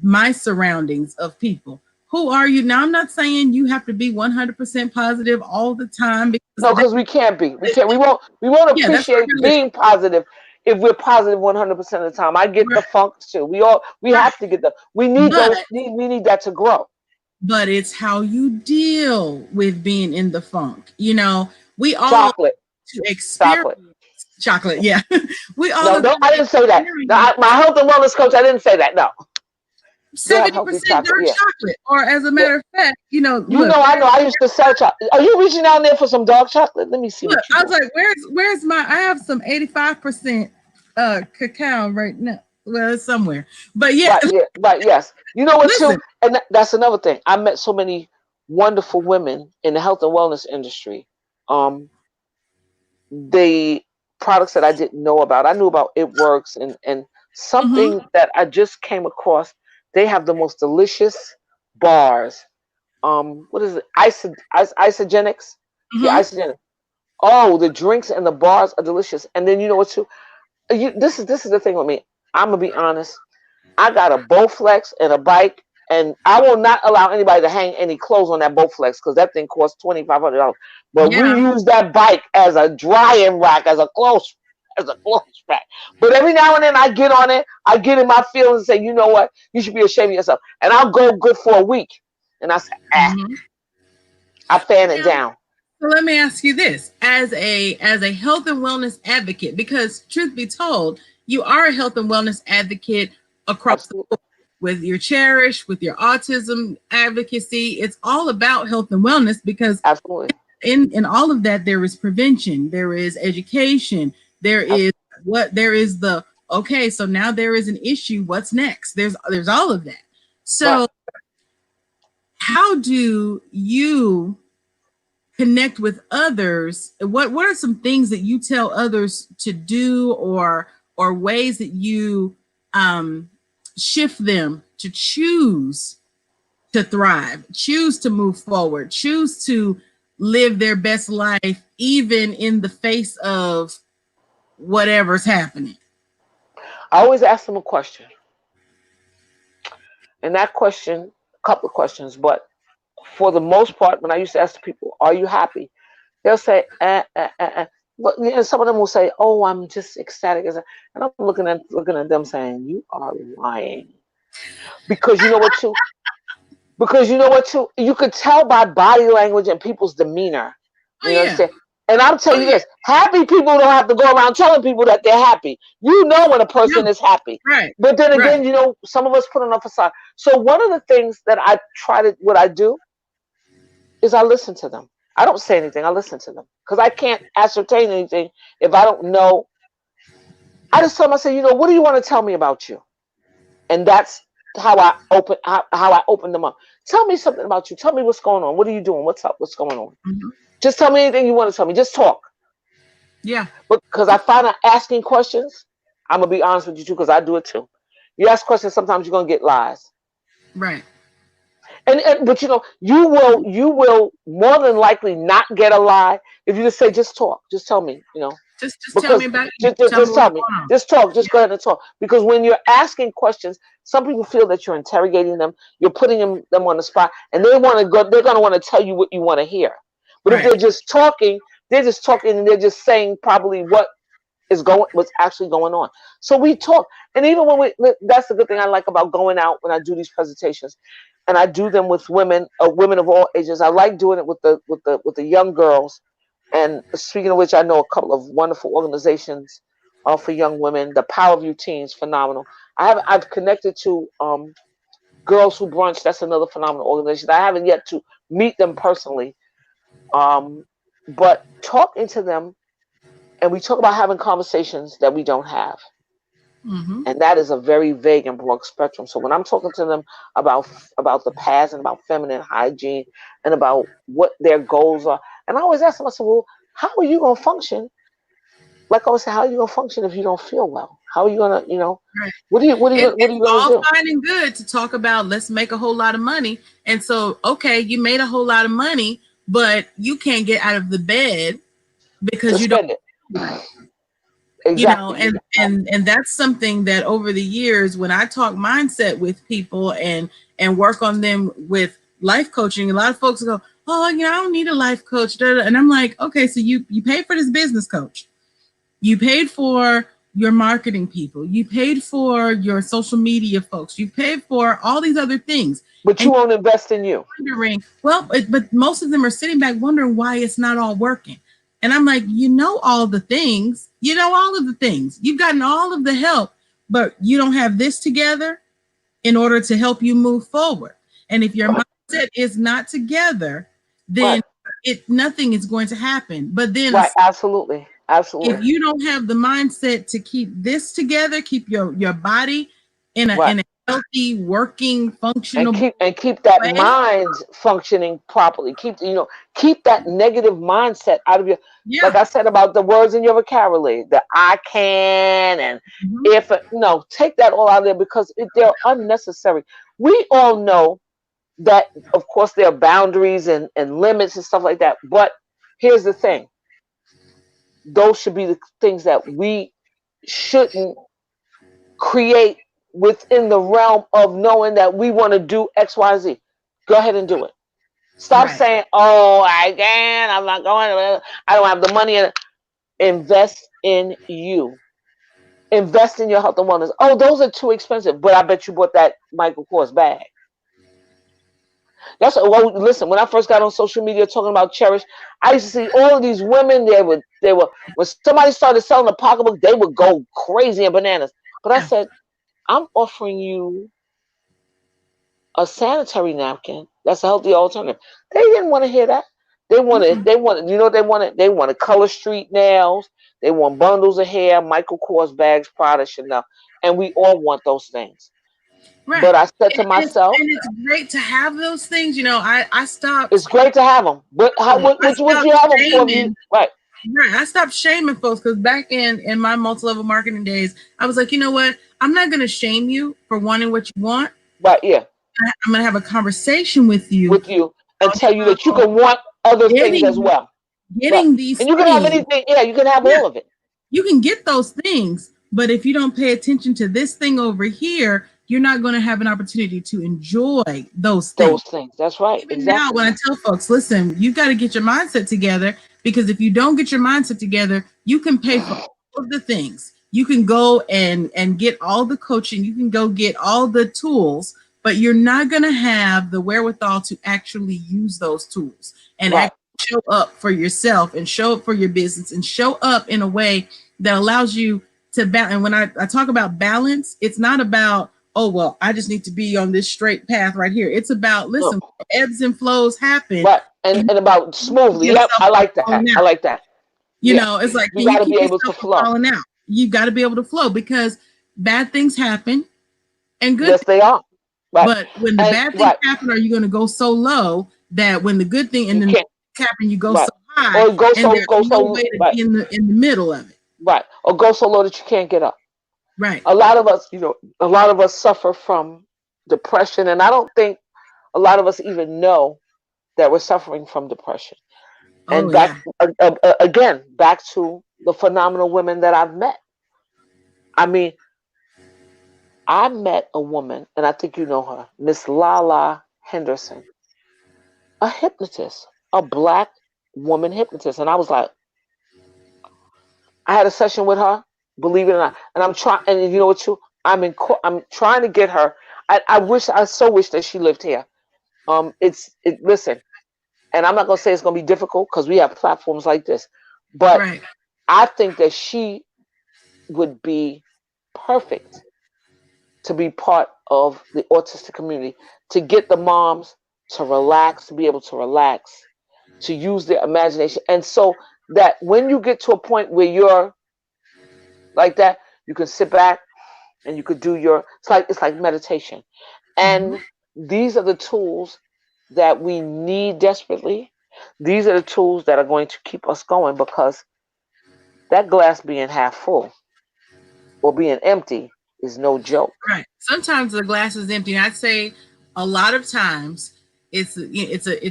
my surroundings of people. Who are you? Now, I'm not saying you have to be 100% positive all the time, because No, because we can't be. We can't. We won't yeah, that's not appreciate realistic. being positive if we're positive 100% of the time. I get the Right, funk too. We right. have to get the. We need But those. We need that to grow. it's how you deal with being in the funk. We all Chocolate, to experience chocolate. chocolate. Yeah, we all No, have no, to I didn't say that. No, experience my health and wellness coach, I didn't say that. No, go have healthy 70% chocolate. dark Yeah, chocolate. Or as a yeah. matter of fact, You look, know, I know. I used to sell chocolate. Are you reaching down there for some dark chocolate? Let me see look. what you're I was doing. like, where's my? I have some 85% cacao right now. Well, it's somewhere, but yeah, Right, yeah, right, yes. You know what, too? listen. And that's another thing. I met so many wonderful women in the health and wellness industry. Um, the products that I didn't know about. I knew about It Works and Mm-hmm, something that I just came across. They have the most delicious bars. What is it? Isogenics? Yeah, mm-hmm. isogenics. Oh, the drinks and the bars are delicious. And then you know what too? This is the thing with me. I'm gonna be honest. I got a Bowflex and a bike, and I will not allow anybody to hang any clothes on that Bowflex because that thing costs $2,500. But we Yeah. use that bike as a drying rack, as a clothes rack. But every now and then I get on it, I get in my feelings and say, you know what, you should be ashamed of yourself. And I'll go good for a week, and I say, Mm-hmm. I fan it Now, down. so let me ask you this: as a health and wellness advocate, because truth be told, you are a health and wellness advocate across the Absolutely, board with your cherish, with your autism advocacy. It's all about health and wellness, because absolutely, in all of that there is prevention, there is education, there is absolutely. the okay, so now there is an issue, what's next? There's all of that. Right. So how do you connect with others? What are some things that you tell others to do, or ways that you um shift them to choose to thrive, choose to move forward, choose to live their best life, even in the face of whatever's happening? I always ask them a question, and that question, a couple of questions, but for the most part, when I used to ask people, "Are you happy?" They'll say, But some of them will say, "Oh, I'm just ecstatic," and I'm looking at them saying, "You are lying," because you know what, too. Because you know what, too. You could tell by body language and people's demeanor. Oh You yeah. understand? And I'll tell Oh you yeah. this: happy people don't have to go around telling people that they're happy. You know when a No. person is happy. Right. But then Right. again, some of us put on a facade. So one of the things that what I do is I listen to them. I don't say anything. I listen to them because I can't ascertain anything if I don't know. I just tell them, I say, what do you want to tell me about you? And that's how I open them up. Tell me something about you. Tell me what's going on. What are you doing? What's up? What's going on? Mhm. Just tell me anything you want to tell me. Just talk. Yeah. Because I find out asking questions, I'm gonna be honest with you too, because I do it too. You ask questions, sometimes you're gonna get lies. Right. And but you will more than likely not get a lie if you just say, just talk, just tell me, Just tell me because about you. Tell me just what's tell me, going on. just talk, just go ahead and talk. Because when you're asking questions, some people feel that you're interrogating them, you're putting them on the spot, and they're gonna want to tell you what you want to hear. But if Right. they're just talking and they're just saying probably what's actually going on. So we talk, and even that's the good thing I like about going out when I do these presentations, and I do them with women of all ages. I like doing it with the young girls. And speaking of which, I know a couple of wonderful organizations for young women. The Power of You Teens, phenomenal. I've connected to Girls Who Brunch. That's another phenomenal organization. I haven't yet to meet them personally, but talking to them, and we talk about having conversations that we don't have. Mm-hmm. And that is a very vague and broad spectrum. So when I'm talking to them about the past and about feminine hygiene and about what their goals are, and I always ask them, I said, well, how are you gonna function? Like I always say, how are you gonna function if you don't feel well? How are you gonna, Right. what are It's you gonna all do? fine and good to talk about let's make a whole lot of money. And so, okay, you made a whole lot of money, but you can't get out of the bed To because you don't spend it. feel right. Exactly. And that's something that over the years when I talk mindset with people and work on them with life coaching, a lot of folks go, oh, I don't need a life coach. And I'm like, okay, so you paid for this business coach, you paid for your marketing people, you paid for your social media folks, you paid for all these other things, But you and won't invest in you. wondering, but most of them are sitting back wondering why it's not all working. And I'm like, all the things, all of the things, you've gotten all of the help, but you don't have this together in order to help you move forward. And if your Right. mindset is not together, then Right. nothing is going to happen. But then Right. Absolutely. if Absolutely. you don't have the mindset to keep this together, keep your body in Right. a healthy, working, And functional keep that way. mind functioning properly. Keep that negative mindset out of your, like Yeah. I said about the words in your vocabulary, the I can and Mhm. if no, take that all out of there because they're unnecessary. We all know that of course there are boundaries and limits and stuff like that. But here's the thing. Those should be the things that we shouldn't create within the realm of knowing that we want to do XYZ. Go ahead and do it. Stop Right. saying, "Oh, I can't. I'm not going. I don't have the money." Invest in you. Invest in your health and wellness. Oh, those are too expensive, but I bet you bought that Michael Kors bag. Well. Listen, when I first got on social media talking about Cherish, I used to see all of these women. They were when somebody started selling a pocketbook, they would go crazy and bananas. But I Yeah. said, I'm offering you a sanitary napkin that's a healthy alternative. They didn't want to hear that. They wanted Color Street nails. They want bundles of hair, Michael Kors bags, Prada, Chanel. And we all want those things. Right. But I said to And myself, it's great to have those things. I stopped. it's great to have them. But I what would stopped you have them for? shaming. Right, Right. I stopped shaming folks because back in my multi-level marketing days, I was like, you know what? I'm not going to shame you for wanting what you want. right, yeah, I'm going to have a conversation with you with you and on tell you that you how can want other things as getting well. Right. getting these And you can have things. anything. Yeah, you can have Yeah, all of it. you can get those things, but if you don't pay attention to this thing over here, you're not going to have an opportunity to enjoy those things. Those things. That's right. Even now, Exactly. when I tell folks, listen, you got to get your mindset together because if you don't get your mindset together, you can pay for all of the things. You can go and get all the coaching. You can go get all the tools, but you're not going to have the wherewithal to actually use those tools and Right. actually show up for yourself and show up for your business and show up in a way that allows you to balance. And when I talk about balance, it's not about, oh, well, I just need to be on this straight path right here. It's about, No. listen, ebbs and flows happen. Right. And about smoothly. Yep. Yourself I like from falling that. I out. like that. Yeah. It's like, You can got you to keep be able yourself to from flow. falling out? You've got to be able to flow because bad things happen and good Yes, they are. Right. but when the And bad things right. happen, are you going to go so low that when the good thing and You then can't. happen, you go Right. so high, Or and there's go no so way to right. be in the middle of it. Right. Or go so low that you can't get up. Right. A lot of us, a lot of us suffer from depression, and I don't think a lot of us even know that we're suffering from depression. Oh And back yeah. again, back to the phenomenal women that I've met. I mean, I met a woman, and I think you know her, Miss Lala Henderson, a hypnotist, a black woman hypnotist. And I was like, I had a session with her, believe it or not. And I'm trying, and you know what, too? I'm trying to get her. I so wish that she lived here. Listen, and I'm not gonna say it's gonna be difficult because we have platforms like this, but Right. I think that she would be perfect to be part of the autistic community, to get the moms to relax, to be able to relax, to use their imagination. And so that when you get to a point where you're like that, you can sit back and you could do it's like meditation. Mhm. And these are the tools that we need desperately. These are the tools that are going to keep us going, because that glass being half full or being empty is no joke. Right. Sometimes the glass is empty. And I'd say a lot of times it's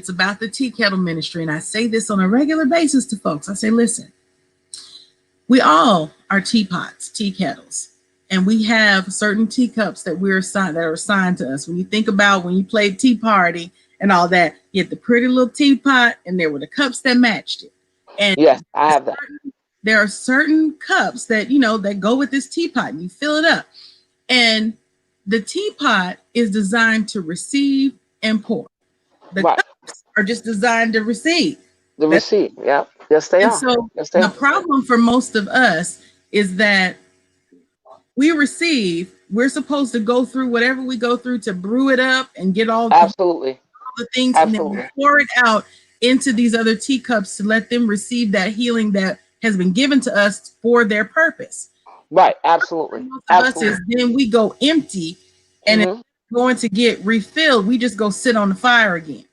about the tea kettle ministry. And I say this on a regular basis to folks. I say, listen, we all are teapots, tea kettles. And we have certain teacups that are assigned to us. When you think about when you played tea party and all that, you had the pretty little teapot and there were the cups that matched it. And Yes, I have that. there are certain cups that that go with this teapot, and you fill it up. And the teapot is designed to receive and pour. The Right. cups are just designed to receive. The That's, receipt. Yeah. Yes, they and are. so Yes, they the are. problem for most of us is that we receive, we're supposed to go through whatever we go through to brew it up and get all Absolutely. the things, and then we Absolutely. pour it out into these other teacups to let them receive that healing that has been given to us for their purpose. Right. Absolutely. Most of us is Absolutely. then we go empty, and it's Hmm. going to get refilled. We just go sit on the fire again.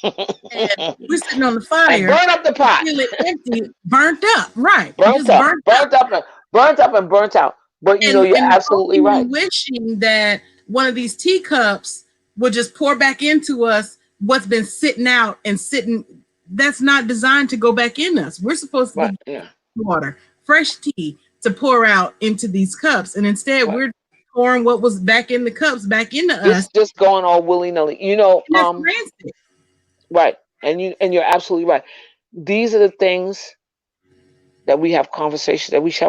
And we're sitting on the And fire, burn up the pot. feel it empty, burnt up. Right. Burnt Just up. burnt up. Burnt up and burnt out. But you're And absolutely hoping right. and wishing that one of these teacups would just pour back into us what's been sitting out and sitting. That's not designed to go back in us. We're supposed to Right. be Yeah. water, fresh tea to pour out into these cups. And instead Right. we're pouring what was back in the cups back into us. Just going all willy nilly. And that's rancid. Right. And you're absolutely right. These are the things that we should have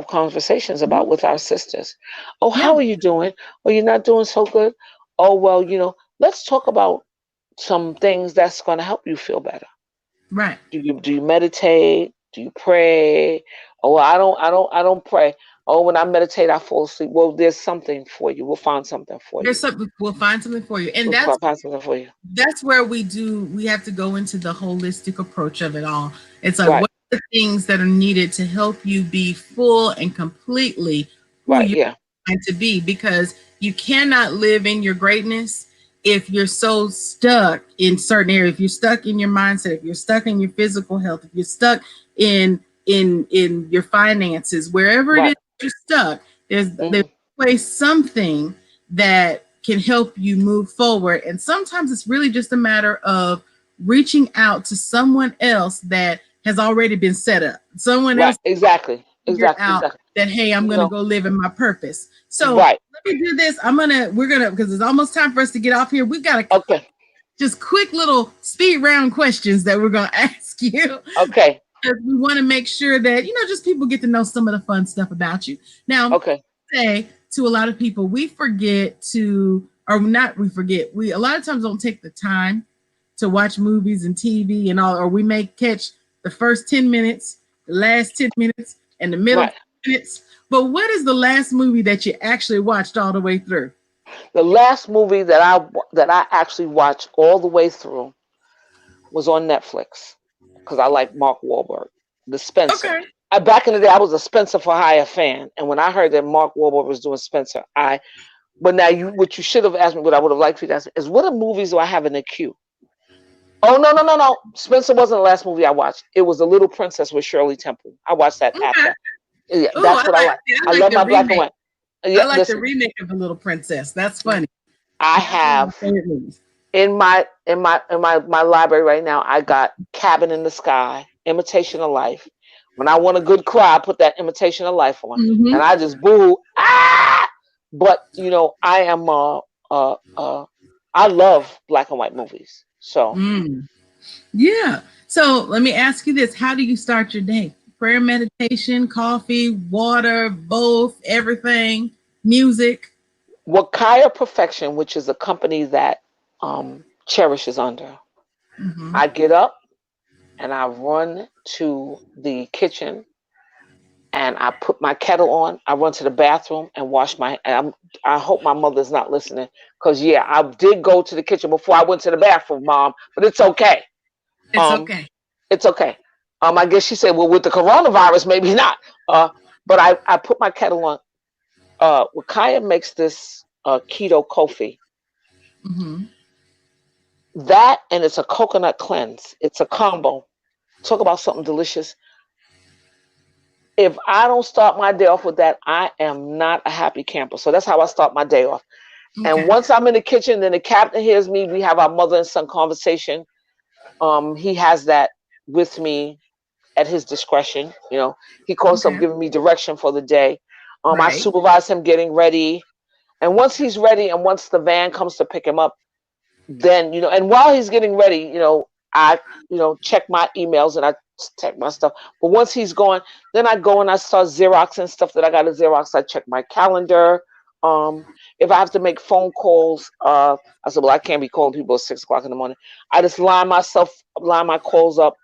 conversations about with our sisters. Oh, Yeah. how are you doing? Oh, you're not doing so good. Oh, well, let's talk about some things that's going to help you feel better. Right. Do you meditate? Do you pray? Oh, I don't pray. Oh, when I meditate, I fall asleep. Well, there's something for you. We'll find something for There's you. something, we'll find something for you. And We'll find something for you. that's where we have to go into the holistic approach of it all. It's like, Right. what are the things that are needed to help you be full and completely who Right. you're Yeah. trying to be? Because you cannot live in your greatness if you're so stuck in certain areas. If you're stuck in your mindset, if you're stuck in your physical health, if you're stuck in your finances, wherever it is Right. you're stuck, there's Hmm. always something that can help you move forward. And sometimes it's really just a matter of reaching out to someone else that has already been set up, someone Right. else Exactly. figured Exactly. out Exactly. that, hey, I'm You going to know. go live in my purpose. So Right. let me do this. We're going to, because it's almost time for us to get off here. We've got a Okay. just quick little speed round questions that we're going to ask you. Okay. We want to make sure that, just people get to know some of the fun stuff about you. Now, Okay. say to a lot of people, we forget to, or not we forget, we a lot of times don't take the time to watch movies and TV and all, or we may catch the first 10 minutes, the last 10 minutes, and the middle Right. minutes. But what is the last movie that you actually watched all the way through? The last movie that I actually watched all the way through was on Netflix, because I like Mark Wahlberg, The Spencer. Okay. Back in the day, I was a Spencer for Hire fan, and when I heard that Mark Wahlberg was doing Spencer, But now what you should have asked me, what I would have liked for you to ask me, is what movies do I have in the queue? Oh, no, no, no, no. Spencer wasn't the last movie I watched. It was The Little Princess with Shirley Temple. I watched that Okay. after. Yeah, Oh, that's what I like. I like love the my black and remake. white. I like the Listen, remake of The Little Princess. That's funny. I That's one of my have favorite movies. in my library right now. I got Cabin in the Sky, Imitation of Life. When I want a good cry, I put that Imitation of Life on, and Mm-hmm. I just boo ah. But I am I love black and white movies. So Mm. Yeah. So let me ask you this: how do you start your day? Prayer, meditation, coffee, water, both, everything, music. Wakaya Perfection, which is a company that Cherish is under, Mm-hmm. I get up and I run to the kitchen and I put my kettle on. I run to the bathroom and wash my. I hope my mother's not listening, because yeah, I did go to the kitchen before I went to the bathroom, Mom. But it's okay. It's Um, okay. it's okay. I guess she said, well, with the coronavirus, maybe not. But I put my kettle on. Wakaya makes this keto coffee. Mm-hmm. That, and it's a coconut cleanse. It's a combo. Talk about something delicious. If I don't start my day off with that, I am not a happy camper. So that's how I start my day off. And Okay. once I'm in the kitchen, then the captain hears me. We have our mother and son conversation. He has that with me at his discretion. He calls up Okay. giving me direction for the day. I Right. supervise him getting ready. And once he's ready, and once the van comes to pick him up, then and while he's getting ready, I check my emails and I check my stuff. But once he's gone, then I go and I start xeroxing stuff that I got to xerox. I check my calendar. um if I have to make phone calls, I said, well, I can't be calling people at 6 o'clock in the morning. I just line my calls up,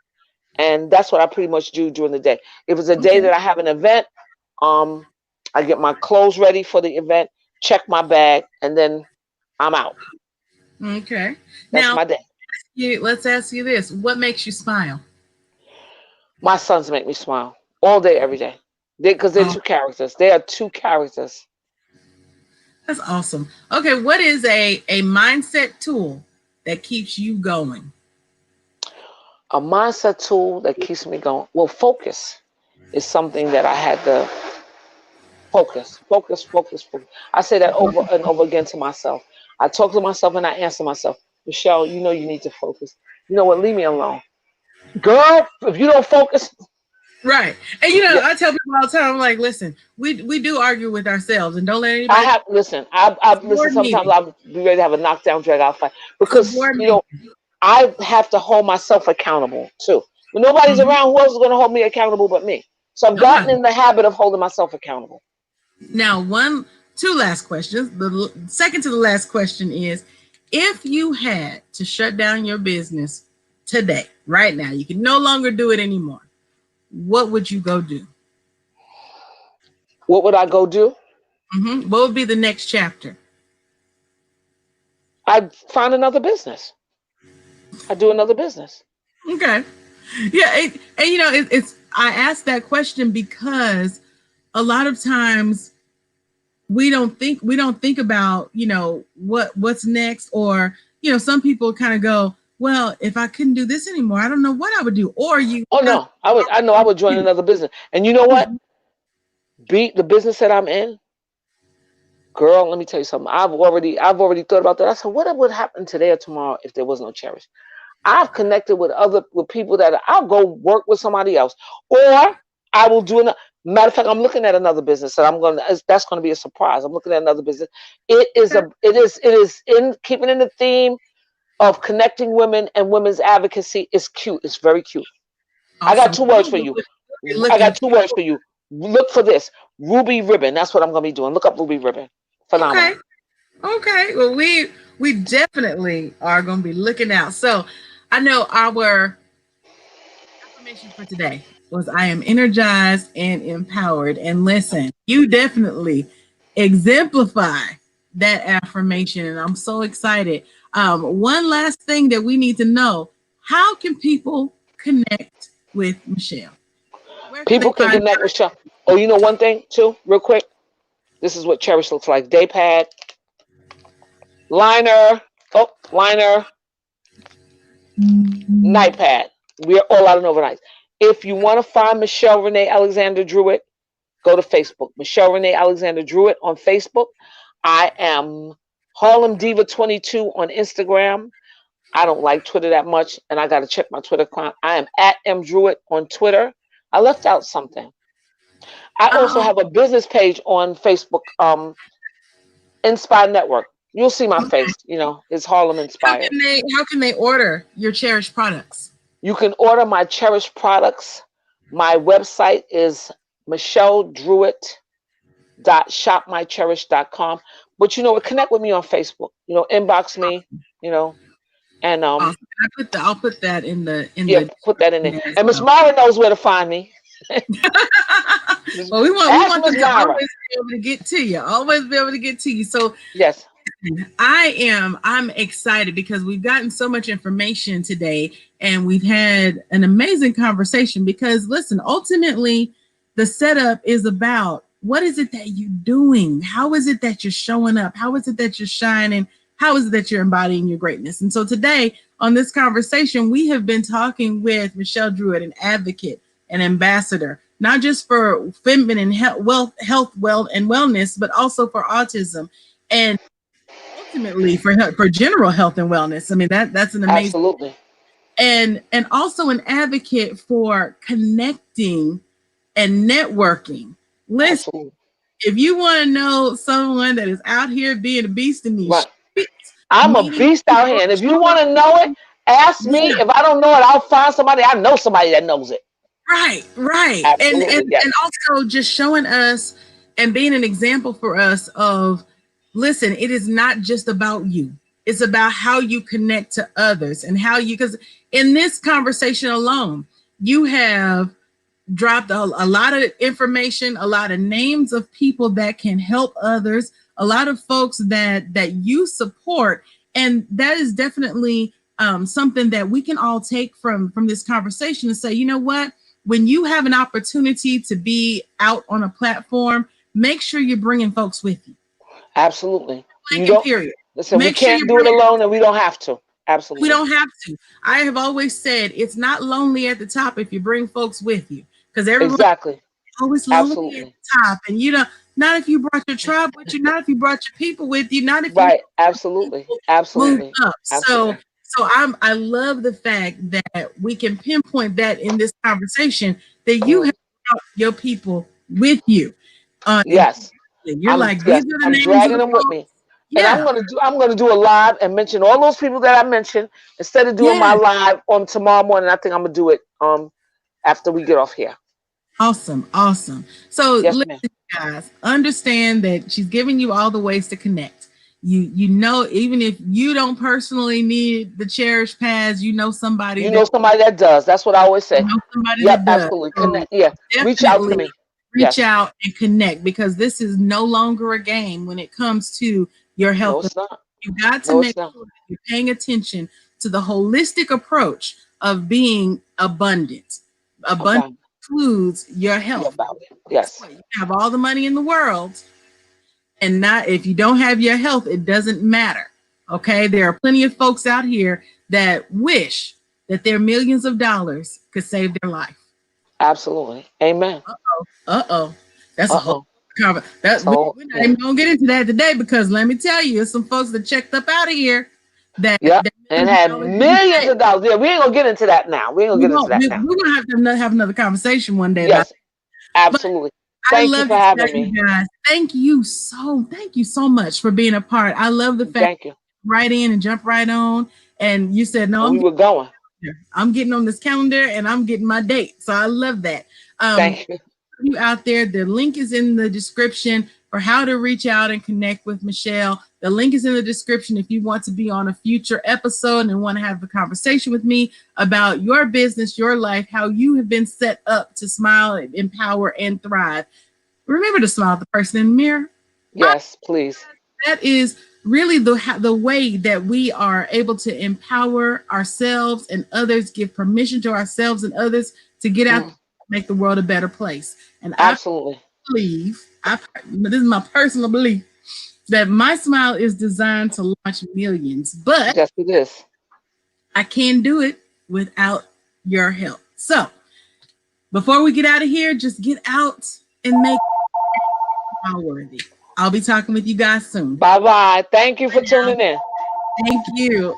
and that's what I pretty much do during the day. If it's a day Okay. that I have an event, um I get my clothes ready for the event, check my bag, and then I'm out. Okay. That's Now, my day. let's ask you this: what makes you smile? My sons make me smile all day, every day. Because they're Oh, two characters. They are two characters. that's awesome. Okay, what is a mindset tool that keeps you going? A mindset tool that keeps me going. Well, focus is something that I had to focus, focus, focus, focus. I say that over and over again to myself. I talk to myself and I answer myself, Michelle, you need to focus. You know what? Leave me alone. Girl, if you don't focus, Right. And yeah, I tell people all the time, I'm like, listen, we do argue with ourselves, and don't let I anybody. have, listen, I It's listen, board sometimes meeting. I'll be ready to have a knockdown, drag out fight, It's a because, board meeting. I have to hold myself accountable too. When nobody's Mhm. around, who else is going to hold me accountable but me? So I've gotten Nobody. in the habit of holding myself accountable. Now, two last questions. The second to the last question is, if you had to shut down your business today, right now, you can no longer do it anymore. What would you go do? What would I go do? What would be the next chapter? I'd find another business. I'd do another business. Okay. Yeah, and it's I asked that question because a lot of times we don't think about what's next, or some people kind of go, well, if I couldn't do this anymore, I don't know what I would do, or you Oh have no, I know I would join another business. And you know what? Be the business that I'm in, girl, let me tell you something. I've already thought about that. I said, what would happen today or tomorrow if there was no Cherish? I've connected with people that I'll go work with somebody else, or I will do another. Matter of fact, I'm looking at another business that that's going to be a surprise. I'm looking at another business. It is in keeping in the theme of connecting women and women's advocacy. Is cute. It's very cute. I got awesome. two We'll words for you. be I looking. got two words for you. Look for this. Ruby Ribbon. That's what I'm going to be doing. Look up Ruby Ribbon. Okay. Phenomenal. Okay. Well, we definitely are going to be looking out. So I know our affirmation for today was, I am energized and empowered. And listen, you definitely exemplify that affirmation. And I'm so excited. One last thing that we need to know: how can people connect with Michelle? Where can they People can find connect with you. Oh, you know one thing too, real quick. This is what Cherish looks like. Day pad, liner, liner, night pad. We are all out and overnight. If you want to find Michelle Renee Alexander Druitt, Go to Facebook. Michelle Renee Alexander-Druitt on Facebook. I am Harlem Diva 22 on Instagram. I don't like Twitter that much, and I got to check my Twitter account. I am at M Druitt on Twitter. I left out something. I also Oh, have a business page on Facebook, Inspire Network. You'll see my okay. face. It's Harlem Inspired. How can they order your cherished products? You can order my cherished products. My website is michelledruitt.shopmycherish.com. But connect with me on Facebook. Inbox me. And Awesome. I'll put that in the yeah, put that in there. And Miss Myra knows where to find me. Well, we Ask want Miss them to Myra. always be able to get to you. Always be able to get to you. So Yes. I'm excited because we've gotten so much information today and we've had an amazing conversation because listen, ultimately the setup is about what is it that you're doing? How is it that you're showing up? How is it that you're shining? How is it that you're embodying your greatness? And so today on this conversation, we have been talking with Michelle Druitt, an advocate, an ambassador, not just for feminine health, wealth, and wellness, but also for autism. And ultimately for general health and wellness. I mean, that's an amazing. Absolutely. And also an advocate for connecting and networking. Listen, Absolutely. if you want to know someone that is out here being a beast in these Right. streets, I'm a beast out here. And if you want to know it, ask me. If I don't know it, I'll find somebody. I know somebody that knows it. Right. Absolutely, yes. And also just showing us and being an example for us of, listen, it is not just about you. It's about how you connect to others and because in this conversation alone, you have dropped a lot of information, a lot of names of people that can help others, a lot of folks that you support. And that is definitely something that we can all take from this conversation and say, you know what? When you have an opportunity to be out on a platform, make sure you're bringing folks with you. Absolutely. You don't. Period. Listen, we can't do it alone, and we don't have to. Absolutely. We don't have to. I have always said it's not lonely at the top if you bring folks with you, because everyone always lonely at the top, and not if you brought your tribe with you, not if you brought your people with you, not if you absolutely move up. So I love the fact that we can pinpoint that in this conversation that you have brought your people with you. Yes. You're these are the I'm names dragging them with me. Yeah. And I'm gonna do a live and mention all those people that I mentioned instead of doing my live on tomorrow morning. I think I'm gonna do it after we get off here. Awesome. So listen, guys, understand that she's giving you all the ways to connect. Even if you don't personally need the cherished pads, somebody. Somebody that does. That's what I always say. Somebody that does. Absolutely. Connect. Yeah. Reach out to me. Reach out and connect, because this is no longer a game when it comes to your health. No, it's not. You got to make sure that you're paying attention to the holistic approach of being abundant. Abundant includes your health. Yes. You have all the money in the world, and if you don't have your health, it doesn't matter. Okay, there are plenty of folks out here that wish that their millions of dollars could save their life. Absolutely. Amen. That's a whole cover. We're not even gonna get into that today, because let me tell you, some folks that checked up out of here that and had millions of dollars. Yeah, we ain't gonna get into that now. We're gonna have to have another conversation one day. Yes, absolutely. Thank you for having me, guys. Thank you so much for being a part. I love the fact. Thank you. Right in and jump right on. And you said no. We were going. I'm getting on this calendar and I'm getting my date. So I love that. Thank you. You out there, the link is in the description for how to reach out and connect with Michelle. The link is in the description if you want to be on a future episode and want to have a conversation with me about your business, your life, how you have been set up to smile, empower, and thrive. Remember to smile at the person in the mirror. Yes, please. That is really the way that we are able to empower ourselves and others, give permission to ourselves and others to get out, make the world a better place. And absolutely, I believe, this is my personal belief, that my smile is designed to launch millions, but yes, it is. I can't do it without your help. So before we get out of here, just get out and make it worthy. I'll be talking with you guys soon. Bye bye. Thank you for tuning in. Thank you.